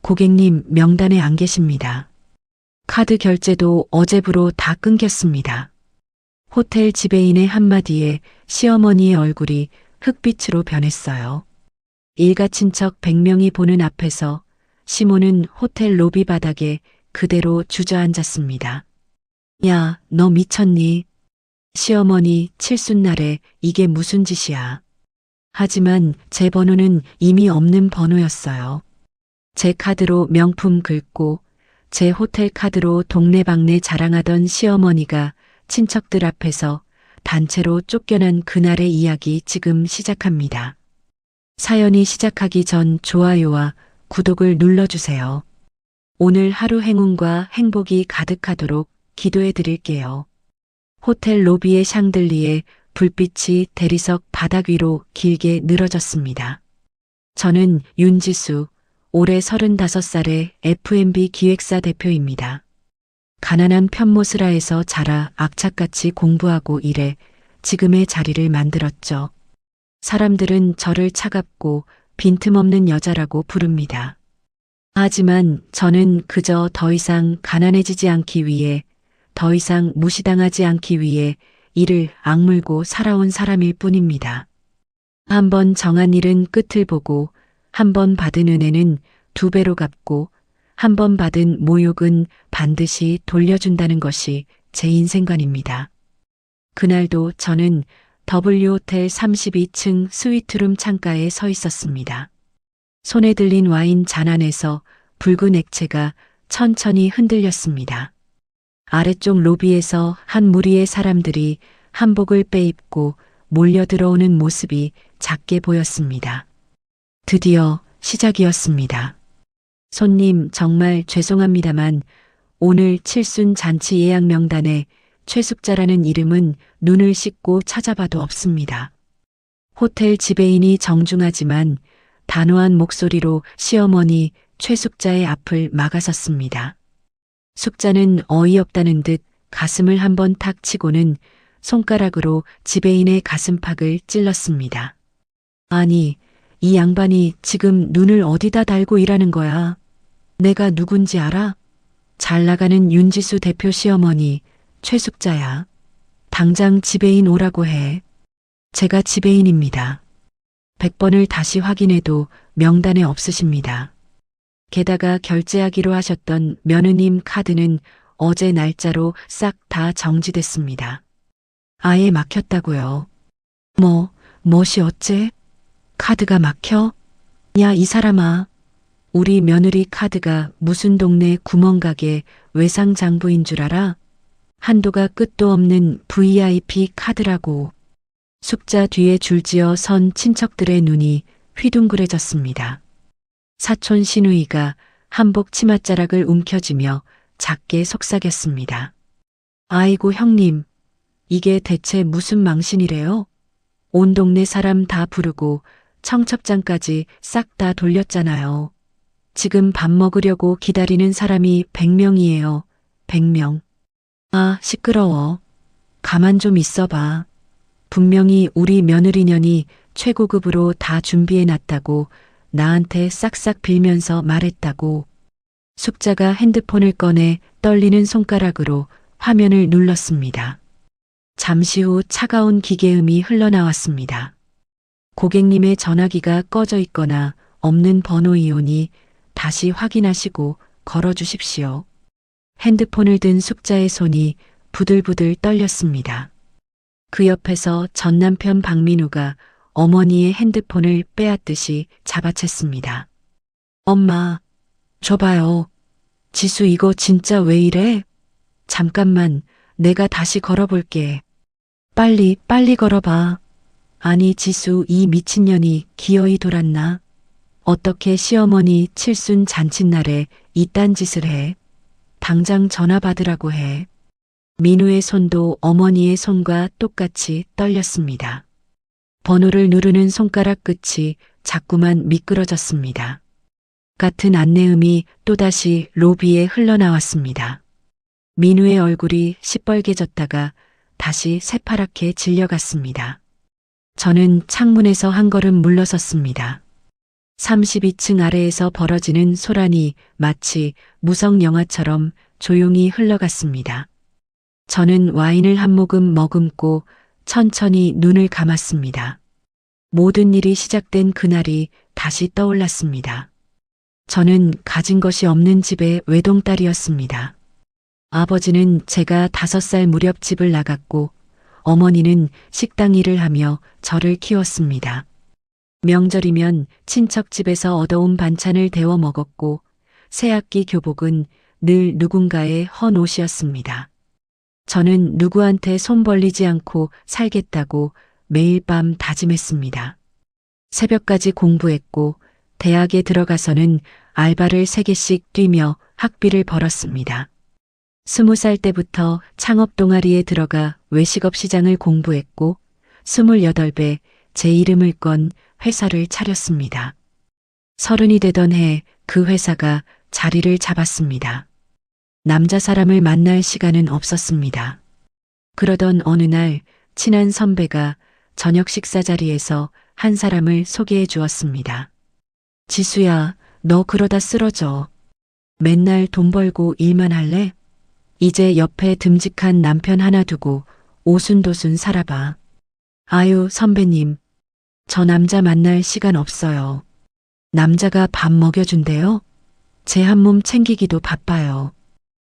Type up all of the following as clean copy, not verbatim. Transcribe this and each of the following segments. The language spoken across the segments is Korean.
고객님 명단에 안 계십니다. 카드 결제도 어제부로 다 끊겼습니다. 호텔 지배인의 한마디에 시어머니의 얼굴이 흑빛으로 변했어요. 일가 친척 100명이 보는 앞에서 시모는 호텔 로비 바닥에 그대로 주저앉았습니다. 야, 너 미쳤니? 시어머니 칠순날에 이게 무슨 짓이야. 하지만 제 번호는 이미 없는 번호였어요. 제 카드로 명품 긁고 제 호텔 카드로 동네방네 자랑하던 시어머니가 친척들 앞에서 단체로 쫓겨난 그날의 이야기 지금 시작합니다. 사연이 시작하기 전 좋아요와 구독을 눌러주세요. 오늘 하루 행운과 행복이 가득하도록 기도해 드릴게요. 호텔 로비의 샹들리에 불빛이 대리석 바닥 위로 길게 늘어졌습니다. 저는 윤지수, 올해 35살의 F&B 기획사 대표입니다. 가난한 편모스라에서 자라 악착같이 공부하고 일해 지금의 자리를 만들었죠. 사람들은 저를 차갑고 빈틈없는 여자라고 부릅니다. 하지만 저는 그저 더 이상 가난해지지 않기 위해, 더 이상 무시당하지 않기 위해 이를 악물고 살아온 사람일 뿐입니다. 한번 정한 일은 끝을 보고, 한번 받은 은혜는 2배로 갚고, 한번 받은 모욕은 반드시 돌려준다는 것이 제 인생관입니다. 그날도 저는 W호텔 32층 스위트룸 창가에 서 있었습니다. 손에 들린 와인 잔 안에서 붉은 액체가 천천히 흔들렸습니다. 아래쪽 로비에서 한 무리의 사람들이 한복을 빼입고 몰려 들어오는 모습이 작게 보였습니다. 드디어 시작이었습니다. 손님 정말 죄송합니다만 오늘 칠순 잔치 예약 명단에 최숙자라는 이름은 눈을 씻고 찾아봐도 없습니다. 호텔 지배인이 정중하지만 단호한 목소리로 시어머니 최숙자의 앞을 막아섰습니다. 숙자는 어이없다는 듯 가슴을 한번 탁 치고는 손가락으로 지배인의 가슴팍을 찔렀습니다. 아니, 이 양반이 지금 눈을 어디다 달고 일하는 거야? 내가 누군지 알아? 잘 나가는 윤지수 대표 시어머니 최숙자야. 당장 지배인 오라고 해. 제가 지배인입니다. 100번을 다시 확인해도 명단에 없으십니다. 게다가 결제하기로 하셨던 며느님 카드는 어제 날짜로 싹 다 정지됐습니다. 아예 막혔다고요. 멋이 어째? 카드가 막혀? 야, 이 사람아. 우리 며느리 카드가 무슨 동네 구멍가게 외상장부인 줄 알아? 한도가 끝도 없는 VIP 카드라고. 숙자 뒤에 줄지어 선 친척들의 눈이 휘둥그레졌습니다. 사촌 시누이가 한복 치맛자락을 움켜쥐며 작게 속삭였습니다. 아이고 형님, 이게 대체 무슨 망신이래요? 온 동네 사람 다 부르고 청첩장까지 싹 다 돌렸잖아요. 지금 밥 먹으려고 기다리는 사람이 100명이에요. 100명. 아, 시끄러워. 가만 좀 있어봐. 분명히 우리 며느리년이 최고급으로 다 준비해놨다고 나한테 싹싹 빌면서 말했다고. 숙자가 핸드폰을 꺼내 떨리는 손가락으로 화면을 눌렀습니다. 잠시 후 차가운 기계음이 흘러나왔습니다. 고객님의 전화기가 꺼져 있거나 없는 번호이오니 다시 확인하시고 걸어주십시오. 핸드폰을 든 숙자의 손이 부들부들 떨렸습니다. 그 옆에서 전 남편 박민우가 어머니의 핸드폰을 빼앗듯이 잡아챘습니다. 엄마, 줘봐요. 지수 이거 진짜 왜 이래? 잠깐만, 내가 다시 걸어볼게. 빨리 걸어봐. 아니 지수 이 미친년이 기어이 돌았나? 어떻게 시어머니 칠순 잔칫날에 이딴 짓을 해? 당장 전화 받으라고 해. 민우의 손도 어머니의 손과 똑같이 떨렸습니다. 번호를 누르는 손가락 끝이 자꾸만 미끄러졌습니다. 같은 안내음이 또다시 로비에 흘러나왔습니다. 민우의 얼굴이 시뻘개졌다가 다시 새파랗게 질려갔습니다. 저는 창문에서 한 걸음 물러섰습니다. 32층 아래에서 벌어지는 소란이 마치 무성 영화처럼 조용히 흘러갔습니다. 저는 와인을 한 모금 머금고 천천히 눈을 감았습니다. 모든 일이 시작된 그날이 다시 떠올랐습니다. 저는 가진 것이 없는 집의 외동딸이었습니다. 아버지는 제가 5살 무렵 집을 나갔고 어머니는 식당 일을 하며 저를 키웠습니다. 명절이면 친척 집에서 얻어온 반찬을 데워 먹었고 새학기 교복은 늘 누군가의 헌 옷이었습니다. 저는 누구한테 손 벌리지 않고 살겠다고 매일 밤 다짐했습니다. 새벽까지 공부했고 대학에 들어가서는 알바를 3개씩 뛰며 학비를 벌었습니다. 20살 때부터 창업 동아리에 들어가 외식업 시장을 공부했고 28배 제 이름을 건 회사를 차렸습니다. 30이 되던 해 그 회사가 자리를 잡았습니다. 남자 사람을 만날 시간은 없었습니다. 그러던 어느 날 친한 선배가 저녁 식사 자리에서 한 사람을 소개해 주었습니다. 지수야, 너 그러다 쓰러져. 맨날 돈 벌고 일만 할래? 이제 옆에 듬직한 남편 하나 두고 오순도순 살아봐. 아유, 선배님. 저 남자 만날 시간 없어요. 남자가 밥 먹여준대요? 제 한 몸 챙기기도 바빠요.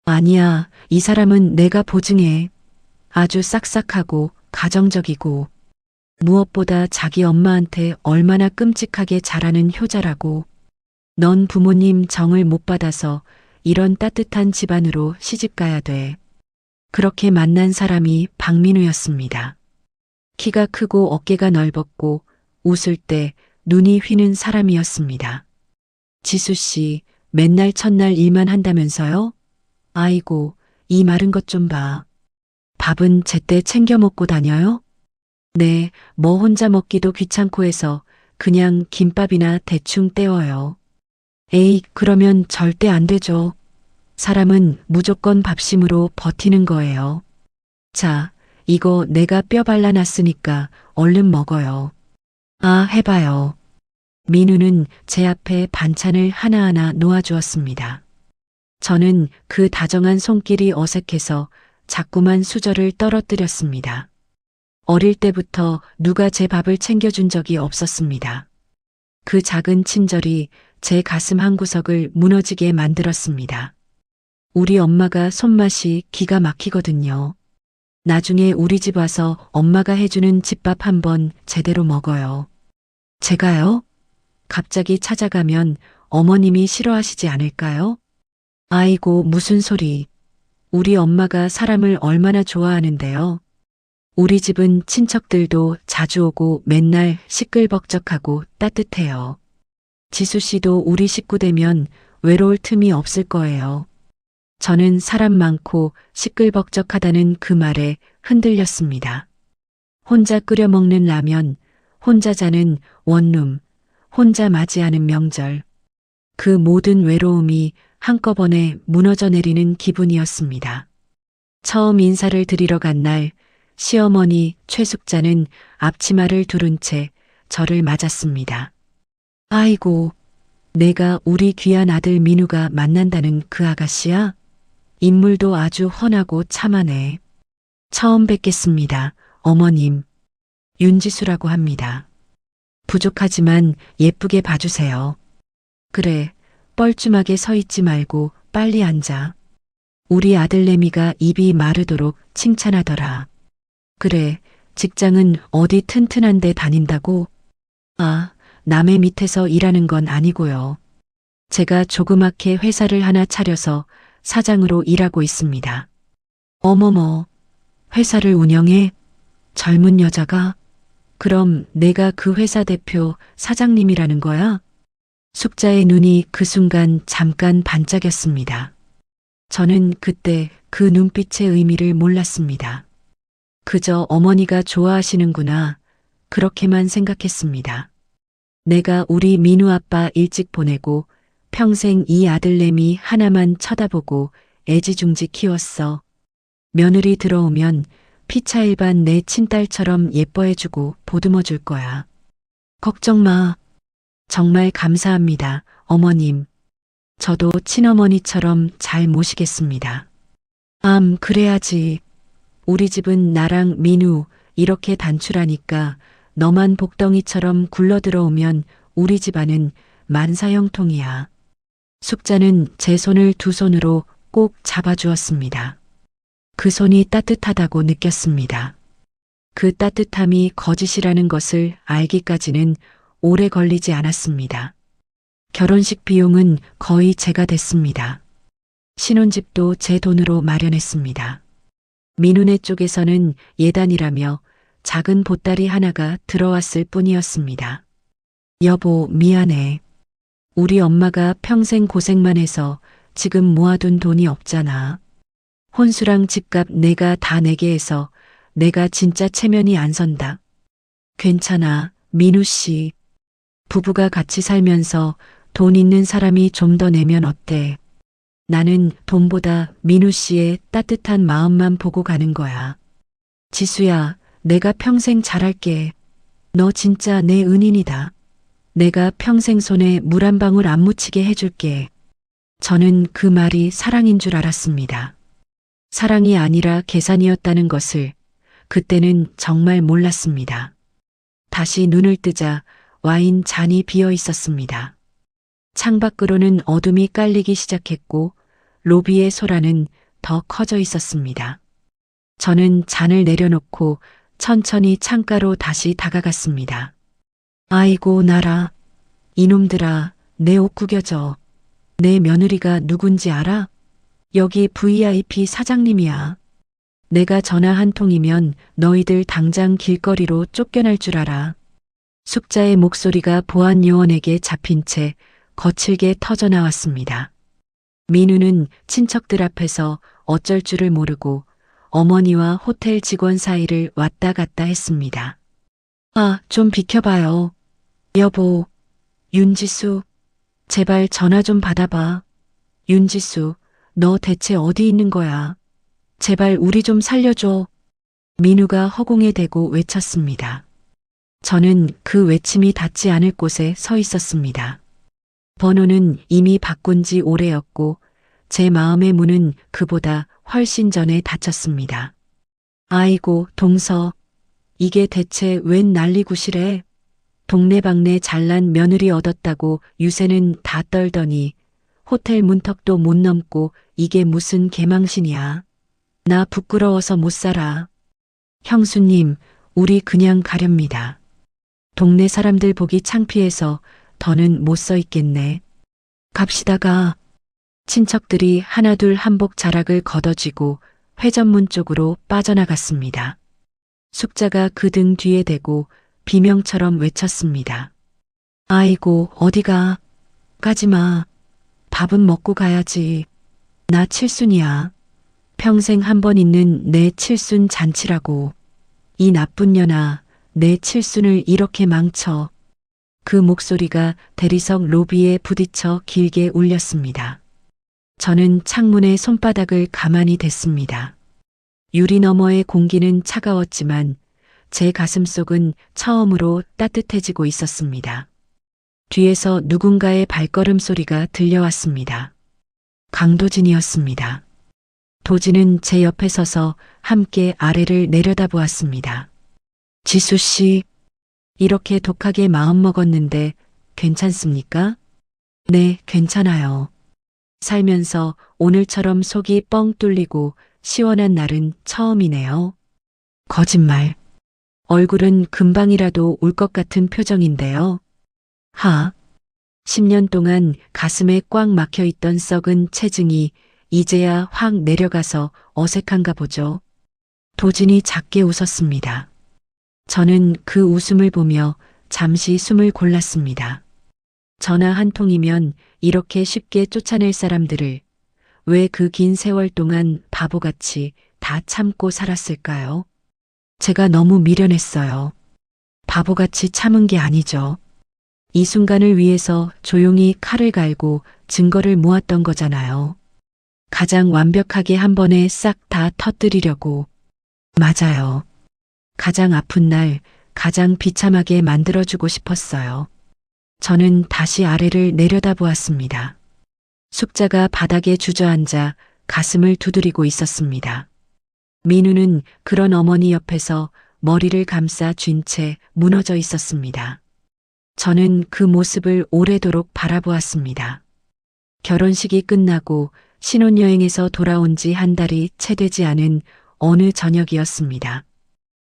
아니야, 이 사람은 내가 보증해. 아주 싹싹하고 가정적이고 무엇보다 자기 엄마한테 얼마나 끔찍하게 잘하는 효자라고. 넌 부모님 정을 못 받아서 이런 따뜻한 집안으로 시집가야 돼. 그렇게 만난 사람이 박민우였습니다. 키가 크고 어깨가 넓었고 웃을 때 눈이 휘는 사람이었습니다. 지수 씨, 맨날 첫날 일만 한다면서요? 아이고, 이 마른 것 좀 봐. 밥은 제때 챙겨 먹고 다녀요? 네, 뭐 혼자 먹기도 귀찮고 해서 그냥 김밥이나 대충 때워요. 에이, 그러면 절대 안 되죠. 사람은 무조건 밥심으로 버티는 거예요. 자, 이거 내가 뼈 발라놨으니까 얼른 먹어요. 아, 해봐요. 민우는 제 앞에 반찬을 하나하나 놓아주었습니다. 저는 그 다정한 손길이 어색해서 자꾸만 수저를 떨어뜨렸습니다. 어릴 때부터 누가 제 밥을 챙겨준 적이 없었습니다. 그 작은 친절이 제 가슴 한구석을 무너지게 만들었습니다. 우리 엄마가 손맛이 기가 막히거든요. 나중에 우리 집 와서 엄마가 해주는 집밥 한번 제대로 먹어요. 제가요? 갑자기 찾아가면 어머님이 싫어하시지 않을까요? 아이고, 무슨 소리. 우리 엄마가 사람을 얼마나 좋아하는데요. 우리 집은 친척들도 자주 오고 맨날 시끌벅적하고 따뜻해요. 지수 씨도 우리 식구 되면 외로울 틈이 없을 거예요. 저는 사람 많고 시끌벅적하다는 그 말에 흔들렸습니다. 혼자 끓여 먹는 라면, 혼자 자는 원룸, 혼자 맞이하는 명절. 그 모든 외로움이 한꺼번에 무너져 내리는 기분이었습니다. 처음 인사를 드리러 간 날, 시어머니 최숙자는 앞치마를 두른 채 저를 맞았습니다. 아이고, 내가 우리 귀한 아들 민우가 만난다는 그 아가씨야? 인물도 아주 훤하고 참하네. 처음 뵙겠습니다, 어머님. 윤지수라고 합니다. 부족하지만 예쁘게 봐주세요. 그래, 뻘쭘하게 서 있지 말고 빨리 앉아. 우리 아들 내미가 입이 마르도록 칭찬하더라. 그래, 직장은 어디 튼튼한 데 다닌다고? 아, 남의 밑에서 일하는 건 아니고요. 제가 조그맣게 회사를 하나 차려서 사장으로 일하고 있습니다. 어머머, 회사를 운영해? 젊은 여자가? 그럼 내가 그 회사 대표 사장님이라는 거야? 숙자의 눈이 그 순간 잠깐 반짝였습니다. 저는 그때 그 눈빛의 의미를 몰랐습니다. 그저 어머니가 좋아하시는구나, 그렇게만 생각했습니다. 내가 우리 민우 아빠 일찍 보내고 평생 이 아들내미 하나만 쳐다보고 애지중지 키웠어. 며느리 들어오면 피차일반 내 친딸처럼 예뻐해주고 보듬어줄 거야. 걱정 마. 정말 감사합니다, 어머님. 저도 친어머니처럼 잘 모시겠습니다. 그래야지. 우리 집은 나랑 민우 이렇게 단출하니까 너만 복덩이처럼 굴러들어오면 우리 집안은 만사형통이야. 숙자는 제 손을 두 손으로 꼭 잡아주었습니다. 그 손이 따뜻하다고 느꼈습니다. 그 따뜻함이 거짓이라는 것을 알기까지는 오래 걸리지 않았습니다. 결혼식 비용은 거의 제가 댔습니다. 신혼집도 제 돈으로 마련했습니다. 민우네 쪽에서는 예단이라며 작은 보따리 하나가 들어왔을 뿐이었습니다. 여보, 미안해. 우리 엄마가 평생 고생만 해서 지금 모아둔 돈이 없잖아. 혼수랑 집값 내가 다 내게 해서 내가 진짜 체면이 안 선다. 괜찮아, 민우 씨. 부부가 같이 살면서 돈 있는 사람이 좀 더 내면 어때? 나는 돈보다 민우 씨의 따뜻한 마음만 보고 가는 거야. 지수야, 내가 평생 잘할게. 너 진짜 내 은인이다. 내가 평생 손에 물 한 방울 안 묻히게 해줄게. 저는 그 말이 사랑인 줄 알았습니다. 사랑이 아니라 계산이었다는 것을 그때는 정말 몰랐습니다. 다시 눈을 뜨자 와인 잔이 비어 있었습니다. 창밖으로는 어둠이 깔리기 시작했고 로비의 소라는 더 커져 있었습니다. 저는 잔을 내려놓고 천천히 창가로 다시 다가갔습니다. 아이고 나라, 이놈들아, 내 옷 구겨져. 내 며느리가 누군지 알아? 여기 VIP 사장님이야. 내가 전화 한 통이면 너희들 당장 길거리로 쫓겨날 줄 알아. 숙자의 목소리가 보안 요원에게 잡힌 채 거칠게 터져 나왔습니다. 민우는 친척들 앞에서 어쩔 줄을 모르고 어머니와 호텔 직원 사이를 왔다 갔다 했습니다. 좀 비켜봐요. 여보, 윤지수, 제발 전화 좀 받아봐. 윤지수, 너 대체 어디 있는 거야? 제발 우리 좀 살려줘. 민우가 허공에 대고 외쳤습니다. 저는 그 외침이 닿지 않을 곳에 서 있었습니다. 번호는 이미 바꾼 지 오래였고 제 마음의 문은 그보다 훨씬 전에 닫혔습니다. 아이고 동서, 이게 대체 웬 난리구실해. 동네방네 잘난 며느리 얻었다고 유세는 다 떨더니 호텔 문턱도 못 넘고 이게 무슨 개망신이야. 나 부끄러워서 못 살아. 형수님, 우리 그냥 가렵니다. 동네 사람들 보기 창피해서 더는 못 서 있겠네. 갑시다가. 친척들이 하나둘 한복 자락을 걷어쥐고 회전문 쪽으로 빠져나갔습니다. 숙자가 그 등 뒤에 대고 비명처럼 외쳤습니다. 아이고 어디가? 가지마. 밥은 먹고 가야지. 나 칠순이야. 평생 한 번 있는 내 칠순 잔치라고. 이 나쁜 년아, 내 칠순을 이렇게 망쳐. 그 목소리가 대리석 로비에 부딪혀 길게 울렸습니다. 저는 창문에 손바닥을 가만히 댔습니다. 유리 너머의 공기는 차가웠지만 제 가슴속은 처음으로 따뜻해지고 있었습니다. 뒤에서 누군가의 발걸음 소리가 들려왔습니다. 강도진이었습니다. 도진은 제 옆에 서서 함께 아래를 내려다보았습니다. 지수 씨, 이렇게 독하게 마음먹었는데 괜찮습니까? 네, 괜찮아요. 살면서 오늘처럼 속이 뻥 뚫리고 시원한 날은 처음이네요. 거짓말. 얼굴은 금방이라도 울 것 같은 표정인데요. 10년 동안 가슴에 꽉 막혀 있던 썩은 체증이 이제야 확 내려가서 어색한가 보죠. 도진이 작게 웃었습니다. 저는 그 웃음을 보며 잠시 숨을 골랐습니다. 전화 한 통이면 이렇게 쉽게 쫓아낼 사람들을 왜 그 긴 세월 동안 바보같이 다 참고 살았을까요? 제가 너무 미련했어요. 바보같이 참은 게 아니죠. 이 순간을 위해서 조용히 칼을 갈고 증거를 모았던 거잖아요. 가장 완벽하게 한 번에 싹 다 터뜨리려고. 맞아요. 가장 아픈 날 가장 비참하게 만들어주고 싶었어요. 저는 다시 아래를 내려다보았습니다. 숙자가 바닥에 주저앉아 가슴을 두드리고 있었습니다. 민우는 그런 어머니 옆에서 머리를 감싸 쥔 채 무너져 있었습니다. 저는 그 모습을 오래도록 바라보았습니다. 결혼식이 끝나고 신혼여행에서 돌아온 지 한 달이 채 되지 않은 어느 저녁이었습니다.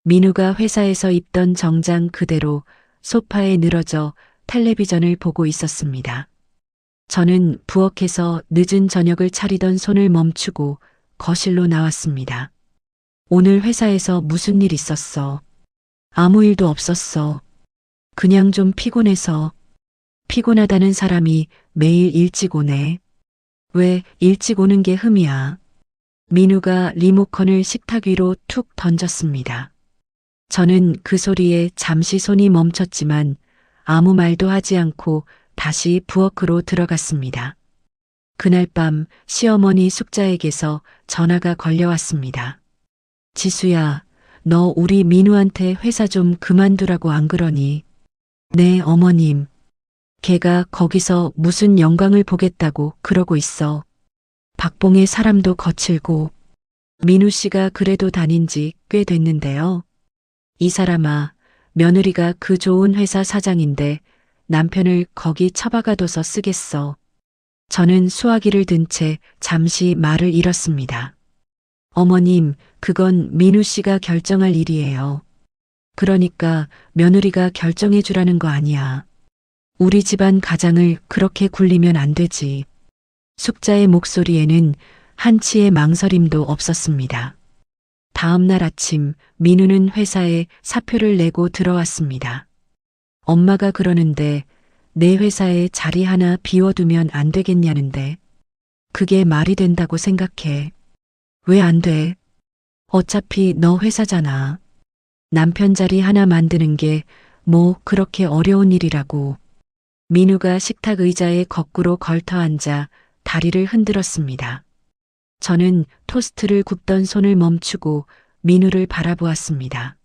민우가 회사에서 입던 정장 그대로 소파에 늘어져 텔레비전을 보고 있었습니다. 저는 부엌에서 늦은 저녁을 차리던 손을 멈추고 거실로 나왔습니다. 오늘 회사에서 무슨 일 있었어? 아무 일도 없었어. 그냥 좀 피곤해서. 피곤하다는 사람이 매일 일찍 오네. 왜 일찍 오는 게 흠이야? 민우가 리모컨을 식탁 위로 툭 던졌습니다. 저는 그 소리에 잠시 손이 멈췄지만 아무 말도 하지 않고 다시 부엌으로 들어갔습니다. 그날 밤 시어머니 숙자에게서 전화가 걸려왔습니다. 지수야, 너 우리 민우한테 회사 좀 그만두라고 안 그러니? 네, 어머님. 걔가 거기서 무슨 영광을 보겠다고 그러고 있어. 박봉의 사람도 거칠고. 민우 씨가 그래도 다닌 지 꽤 됐는데요. 이 사람아, 며느리가 그 좋은 회사 사장인데 남편을 거기 처박아둬서 쓰겠어. 저는 수화기를 든 채 잠시 말을 잃었습니다. 어머님, 그건 민우 씨가 결정할 일이에요. 그러니까 며느리가 결정해 주라는 거 아니야. 우리 집안 가장을 그렇게 굴리면 안 되지. 숙자의 목소리에는 한치의 망설임도 없었습니다. 다음 날 아침 민우는 회사에 사표를 내고 들어왔습니다. 엄마가 그러는데 내 회사에 자리 하나 비워두면 안 되겠냐는데 그게 말이 된다고 생각해. 왜 안 돼? 어차피 너 회사잖아. 남편 자리 하나 만드는 게 뭐 그렇게 어려운 일이라고. 민우가 식탁 의자에 거꾸로 걸터 앉아 다리를 흔들었습니다. 저는 토스트를 굽던 손을 멈추고 민우를 바라보았습니다.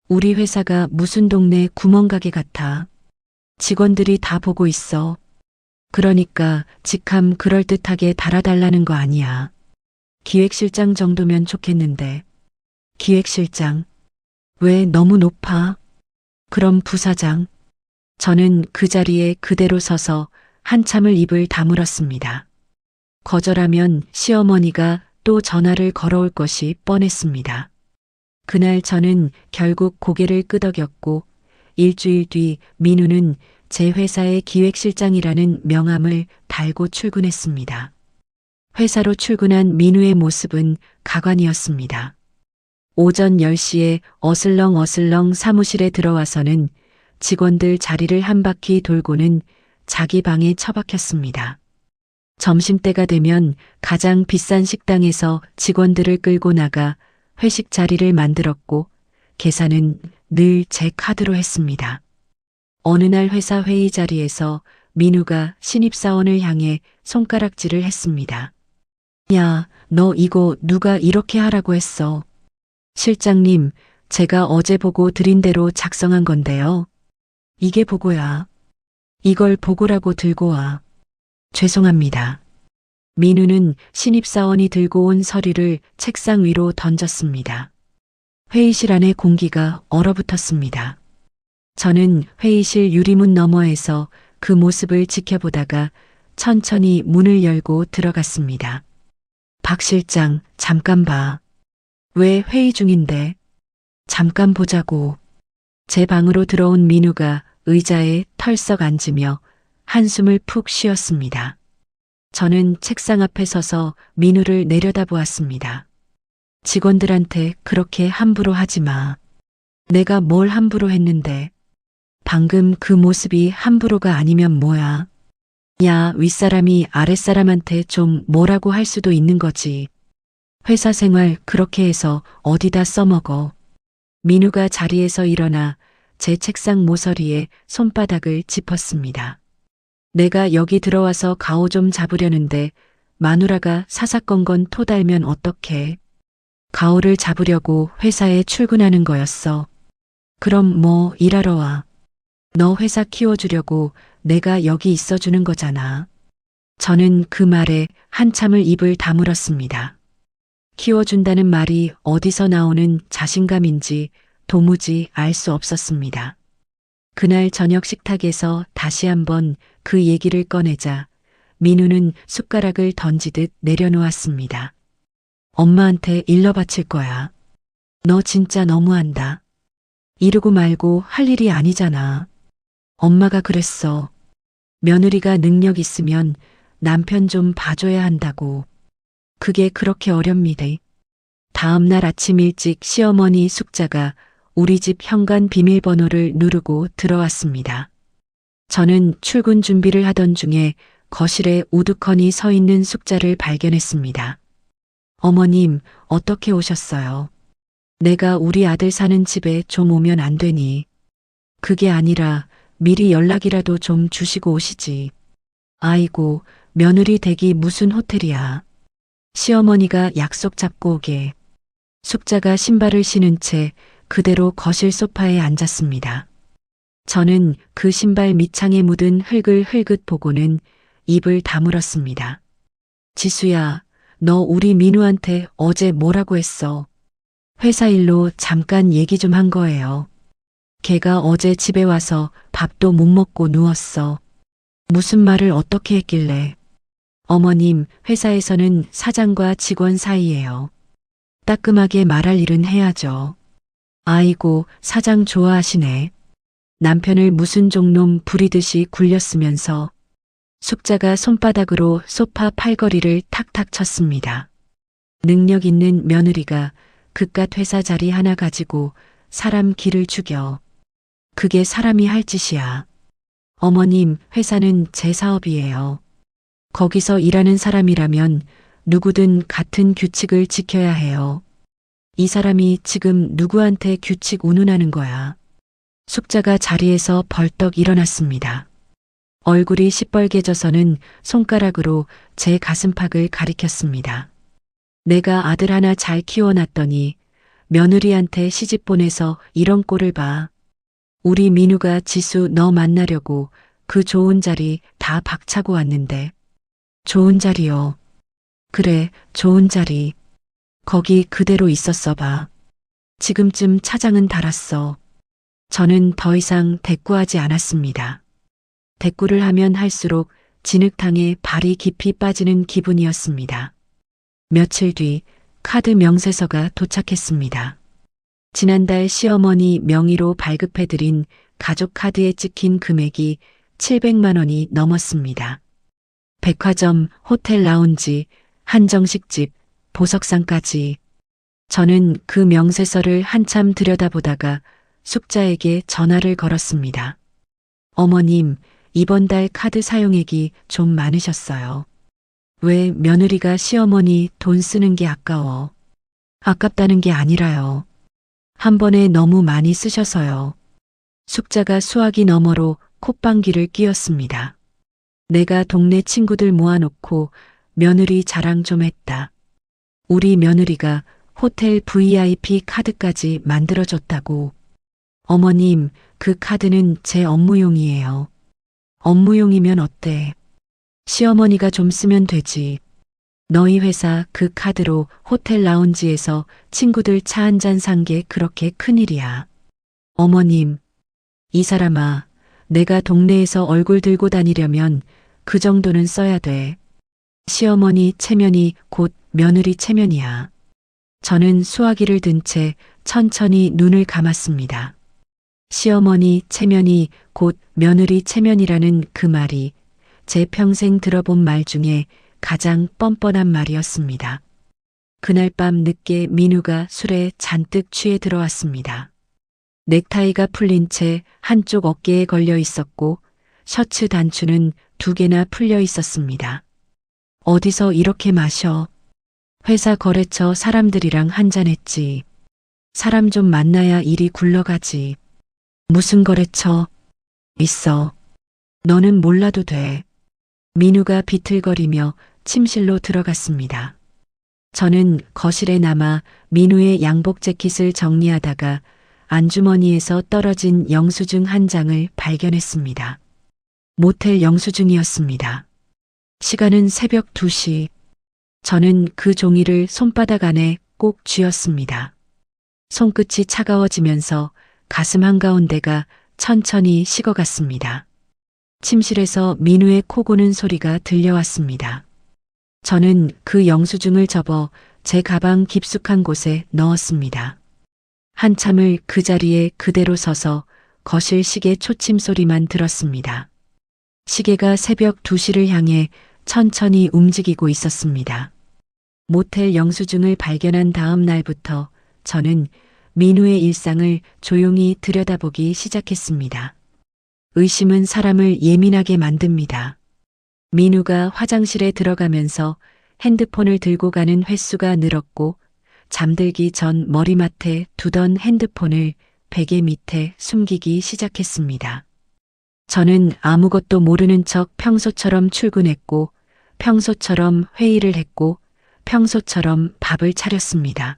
우리 회사가 무슨 동네 구멍가게 같아. 직원들이 다 보고 있어. 그러니까 직함 그럴듯하게 달아달라는 거 아니야. 기획실장 정도면 좋겠는데. 기획실장. 왜 너무 높아? 그럼 부사장. 저는 그 자리에 그대로 서서 한참을 입을 다물었습니다. 거절하면 시어머니가 또 전화를 걸어올 것이 뻔했습니다. 그날 저는 결국 고개를 끄덕였고 일주일 뒤 민우는 제 회사의 기획실장이라는 명함을 달고 출근했습니다. 회사로 출근한 민우의 모습은 가관이었습니다. 오전 10시에 어슬렁어슬렁 사무실에 들어와서는 직원들 자리를 한 바퀴 돌고는 자기 방에 처박혔습니다. 점심때가 되면 가장 비싼 식당에서 직원들을 끌고 나가 회식 자리를 만들었고 계산은 늘 제 카드로 했습니다. 어느 날 회사 회의 자리에서 민우가 신입사원을 향해 손가락질을 했습니다. 야, 너 이거 누가 이렇게 하라고 했어? 실장님, 제가 어제 보고 드린 대로 작성한 건데요. 이게 보고야. 이걸 보고라고 들고 와. 죄송합니다. 민우는 신입사원이 들고 온 서류를 책상 위로 던졌습니다. 회의실 안의 공기가 얼어붙었습니다. 저는 회의실 유리문 너머에서 그 모습을 지켜보다가 천천히 문을 열고 들어갔습니다. 박 실장, 잠깐 봐. 왜 회의 중인데? 잠깐 보자고. 제 방으로 들어온 민우가 의자에 털썩 앉으며 한숨을 푹 쉬었습니다. 저는 책상 앞에 서서 민우를 내려다보았습니다. 직원들한테 그렇게 함부로 하지 마. 내가 뭘 함부로 했는데. 방금 그 모습이 함부로가 아니면 뭐야. 야, 윗사람이 아랫사람한테 좀 뭐라고 할 수도 있는 거지. 회사 생활 그렇게 해서 어디다 써먹어. 민우가 자리에서 일어나 제 책상 모서리에 손바닥을 짚었습니다. 내가 여기 들어와서 가오 좀 잡으려는데 마누라가 사사건건 토달면 어떡해. 가오를 잡으려고 회사에 출근하는 거였어. 그럼 뭐 일하러 와. 너 회사 키워주려고 내가 여기 있어주는 거잖아. 저는 그 말에 한참을 입을 다물었습니다. 키워준다는 말이 어디서 나오는 자신감인지 도무지 알 수 없었습니다. 그날 저녁 식탁에서 다시 한번 그 얘기를 꺼내자 민우는 숟가락을 던지듯 내려놓았습니다. 엄마한테 일러 바칠 거야. 너 진짜 너무한다. 이러고 말고 할 일이 아니잖아. 엄마가 그랬어. 며느리가 능력 있으면 남편 좀 봐줘야 한다고. 그게 그렇게 어렵니다. 다음 날 아침 일찍 시어머니 숙자가 우리 집 현관 비밀번호를 누르고 들어왔습니다. 저는 출근 준비를 하던 중에 거실에 우두커니 서 있는 숙자를 발견했습니다. 어머님, 어떻게 오셨어요? 내가 우리 아들 사는 집에 좀 오면 안 되니? 그게 아니라 미리 연락이라도 좀 주시고 오시지. 아이고, 며느리 댁이 무슨 호텔이야. 시어머니가 약속 잡고 오게. 숙자가 신발을 신은 채 그대로 거실 소파에 앉았습니다. 저는 그 신발 밑창에 묻은 흙을 흘끗 보고는 입을 다물었습니다. 지수야, 너 우리 민우한테 어제 뭐라고 했어? 회사 일로 잠깐 얘기 좀 한 거예요. 걔가 어제 집에 와서 밥도 못 먹고 누웠어. 무슨 말을 어떻게 했길래? 어머님, 회사에서는 사장과 직원 사이예요. 따끔하게 말할 일은 해야죠. 아이고, 사장 좋아하시네. 남편을 무슨 종놈 부리듯이 굴렸으면서 숙자가 손바닥으로 소파 팔걸이를 탁탁 쳤습니다. 능력 있는 며느리가 그깟 회사 자리 하나 가지고 사람 기를 죽여. 그게 사람이 할 짓이야. 어머님, 회사는 제 사업이에요. 거기서 일하는 사람이라면 누구든 같은 규칙을 지켜야 해요. 이 사람이 지금 누구한테 규칙 운운하는 거야. 숙자가 자리에서 벌떡 일어났습니다. 얼굴이 시뻘개져서는 손가락으로 제 가슴팍을 가리켰습니다. 내가 아들 하나 잘 키워놨더니 며느리한테 시집 보내서 이런 꼴을 봐. 우리 민우가 지수 너 만나려고 그 좋은 자리 다 박차고 왔는데. 좋은 자리요. 그래, 좋은 자리. 거기 그대로 있었어 봐. 지금쯤 차장은 달았어. 저는 더 이상 대꾸하지 않았습니다. 대꾸를 하면 할수록 진흙탕에 발이 깊이 빠지는 기분이었습니다. 며칠 뒤 카드 명세서가 도착했습니다. 지난달 시어머니 명의로 발급해드린 가족 카드에 찍힌 금액이 700만 원이 넘었습니다. 백화점, 호텔 라운지, 한정식집, 보석상까지. 저는 그 명세서를 한참 들여다보다가 숙자에게 전화를 걸었습니다. 어머님, 이번 달 카드 사용액이 좀 많으셨어요. 왜 며느리가 시어머니 돈 쓰는 게 아까워? 아깝다는 게 아니라요. 한 번에 너무 많이 쓰셔서요. 숙자가 수화기 너머로 콧방귀를 뀌었습니다. 내가 동네 친구들 모아놓고 며느리 자랑 좀 했다. 우리 며느리가 호텔 VIP 카드까지 만들어줬다고. 어머님, 그 카드는 제 업무용이에요. 업무용이면 어때? 시어머니가 좀 쓰면 되지. 너희 회사 그 카드로 호텔 라운지에서 친구들 차 한 잔 산 게 그렇게 큰일이야. 어머님, 이 사람아, 내가 동네에서 얼굴 들고 다니려면 그 정도는 써야 돼. 시어머니 체면이 곧 며느리 체면이야. 저는 수화기를 든 채 천천히 눈을 감았습니다. 시어머니 체면이 곧 며느리 체면이라는 그 말이 제 평생 들어본 말 중에 가장 뻔뻔한 말이었습니다. 그날 밤 늦게 민우가 술에 잔뜩 취해 들어왔습니다. 넥타이가 풀린 채 한쪽 어깨에 걸려 있었고 셔츠 단추는 2개나 풀려 있었습니다. 어디서 이렇게 마셔? 회사 거래처 사람들이랑 한잔했지. 사람 좀 만나야 일이 굴러가지. 무슨 거래처? 있어. 너는 몰라도 돼. 민우가 비틀거리며 침실로 들어갔습니다. 저는 거실에 남아 민우의 양복 재킷을 정리하다가 안주머니에서 떨어진 영수증 한 장을 발견했습니다. 모텔 영수증이었습니다. 시간은 새벽 2시. 저는 그 종이를 손바닥 안에 꼭 쥐었습니다. 손끝이 차가워지면서 가슴 한가운데가 천천히 식어갔습니다. 침실에서 민우의 코 고는 소리가 들려왔습니다. 저는 그 영수증을 접어 제 가방 깊숙한 곳에 넣었습니다. 한참을 그 자리에 그대로 서서 거실 시계 초침 소리만 들었습니다. 시계가 새벽 2시를 향해 천천히 움직이고 있었습니다. 모텔 영수증을 발견한 다음 날부터 저는 민우의 일상을 조용히 들여다보기 시작했습니다. 의심은 사람을 예민하게 만듭니다. 민우가 화장실에 들어가면서 핸드폰을 들고 가는 횟수가 늘었고 잠들기 전 머리맡에 두던 핸드폰을 베개 밑에 숨기기 시작했습니다. 저는 아무것도 모르는 척 평소처럼 출근했고 평소처럼 회의를 했고 평소처럼 밥을 차렸습니다.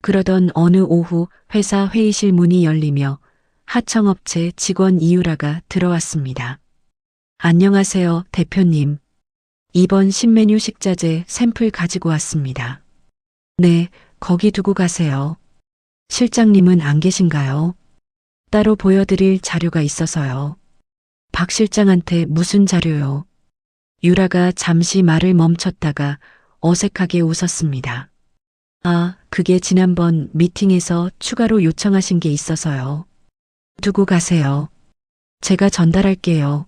그러던 어느 오후 회사 회의실 문이 열리며 하청업체 직원 이유라가 들어왔습니다. 안녕하세요, 대표님. 이번 신메뉴 식자재 샘플 가지고 왔습니다. 네, 거기 두고 가세요. 실장님은 안 계신가요? 따로 보여드릴 자료가 있어서요. 박 실장한테 무슨 자료요? 유라가 잠시 말을 멈췄다가 어색하게 웃었습니다. 아, 그게 지난번 미팅에서 추가로 요청하신 게 있어서요. 두고 가세요. 제가 전달할게요.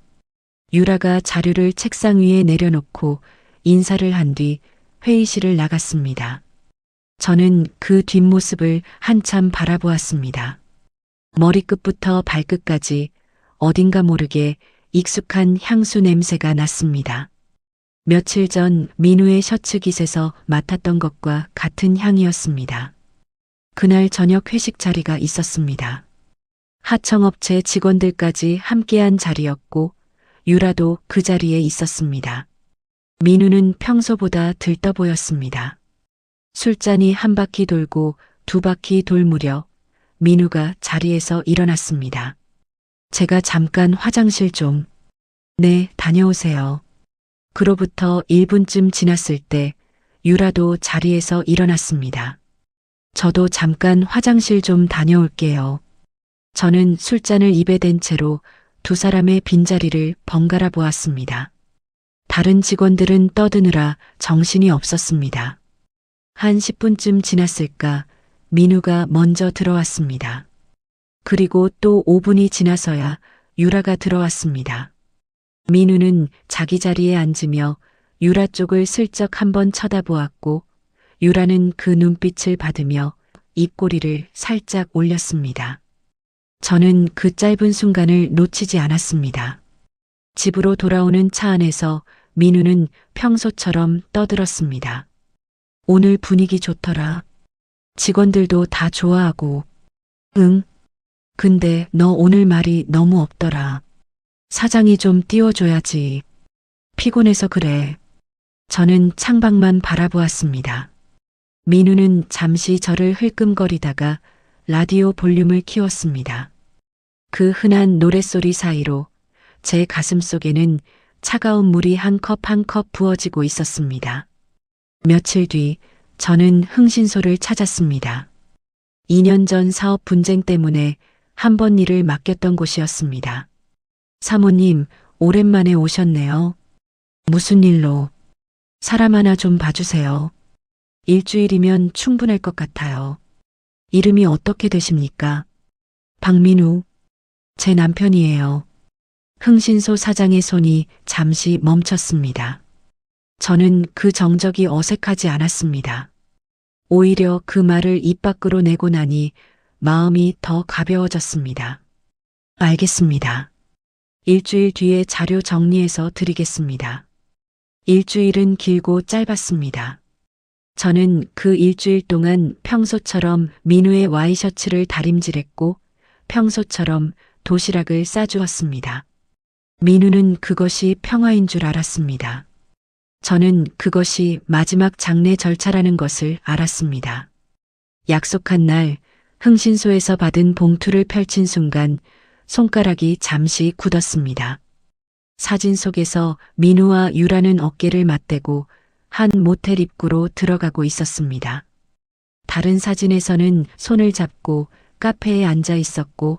유라가 자료를 책상 위에 내려놓고 인사를 한 뒤 회의실을 나갔습니다. 저는 그 뒷모습을 한참 바라보았습니다. 머리끝부터 발끝까지 어딘가 모르게 익숙한 향수 냄새가 났습니다. 며칠 전 민우의 셔츠 깃에서 맡았던 것과 같은 향이었습니다. 그날 저녁 회식 자리가 있었습니다. 하청업체 직원들까지 함께한 자리였고 유라도 그 자리에 있었습니다. 민우는 평소보다 들떠 보였습니다. 술잔이 한 바퀴 돌고 두 바퀴 돌 무렵 민우가 자리에서 일어났습니다. 제가 잠깐 화장실 좀. 네, 다녀오세요. 그로부터 1분쯤 지났을 때 유라도 자리에서 일어났습니다. 저도 잠깐 화장실 좀 다녀올게요. 저는 술잔을 입에 댄 채로 두 사람의 빈자리를 번갈아 보았습니다. 다른 직원들은 떠드느라 정신이 없었습니다. 한 10분쯤 지났을까 민우가 먼저 들어왔습니다. 그리고 또 5분이 지나서야 유라가 들어왔습니다. 민우는 자기 자리에 앉으며 유라 쪽을 슬쩍 한번 쳐다보았고 유라는 그 눈빛을 받으며 입꼬리를 살짝 올렸습니다. 저는 그 짧은 순간을 놓치지 않았습니다. 집으로 돌아오는 차 안에서 민우는 평소처럼 떠들었습니다. 오늘 분위기 좋더라. 직원들도 다 좋아하고. 응. 근데 너 오늘 말이 너무 없더라. 사장이 좀 띄워줘야지. 피곤해서 그래. 저는 창밖만 바라보았습니다. 민우는 잠시 저를 흘끔거리다가 라디오 볼륨을 키웠습니다. 그 흔한 노랫소리 사이로 제 가슴 속에는 차가운 물이 한 컵 한 컵 부어지고 있었습니다. 며칠 뒤 저는 흥신소를 찾았습니다. 2년 전 사업 분쟁 때문에 한 번 일을 맡겼던 곳이었습니다. 사모님, 오랜만에 오셨네요. 무슨 일로? 사람 하나 좀 봐주세요. 일주일이면 충분할 것 같아요. 이름이 어떻게 되십니까? 박민우. 제 남편이에요. 흥신소 사장의 손이 잠시 멈췄습니다. 저는 그 정적이 어색하지 않았습니다. 오히려 그 말을 입 밖으로 내고 나니 마음이 더 가벼워졌습니다. 알겠습니다. 일주일 뒤에 자료 정리해서 드리겠습니다. 일주일은 길고 짧았습니다. 저는 그 일주일 동안 평소처럼 민우의 와이셔츠를 다림질했고 평소처럼 도시락을 싸주었습니다. 민우는 그것이 평화인 줄 알았습니다. 저는 그것이 마지막 장례 절차라는 것을 알았습니다. 약속한 날 흥신소에서 받은 봉투를 펼친 순간 손가락이 잠시 굳었습니다. 사진 속에서 민우와 유라는 어깨를 맞대고 한 모텔 입구로 들어가고 있었습니다. 다른 사진에서는 손을 잡고 카페에 앉아 있었고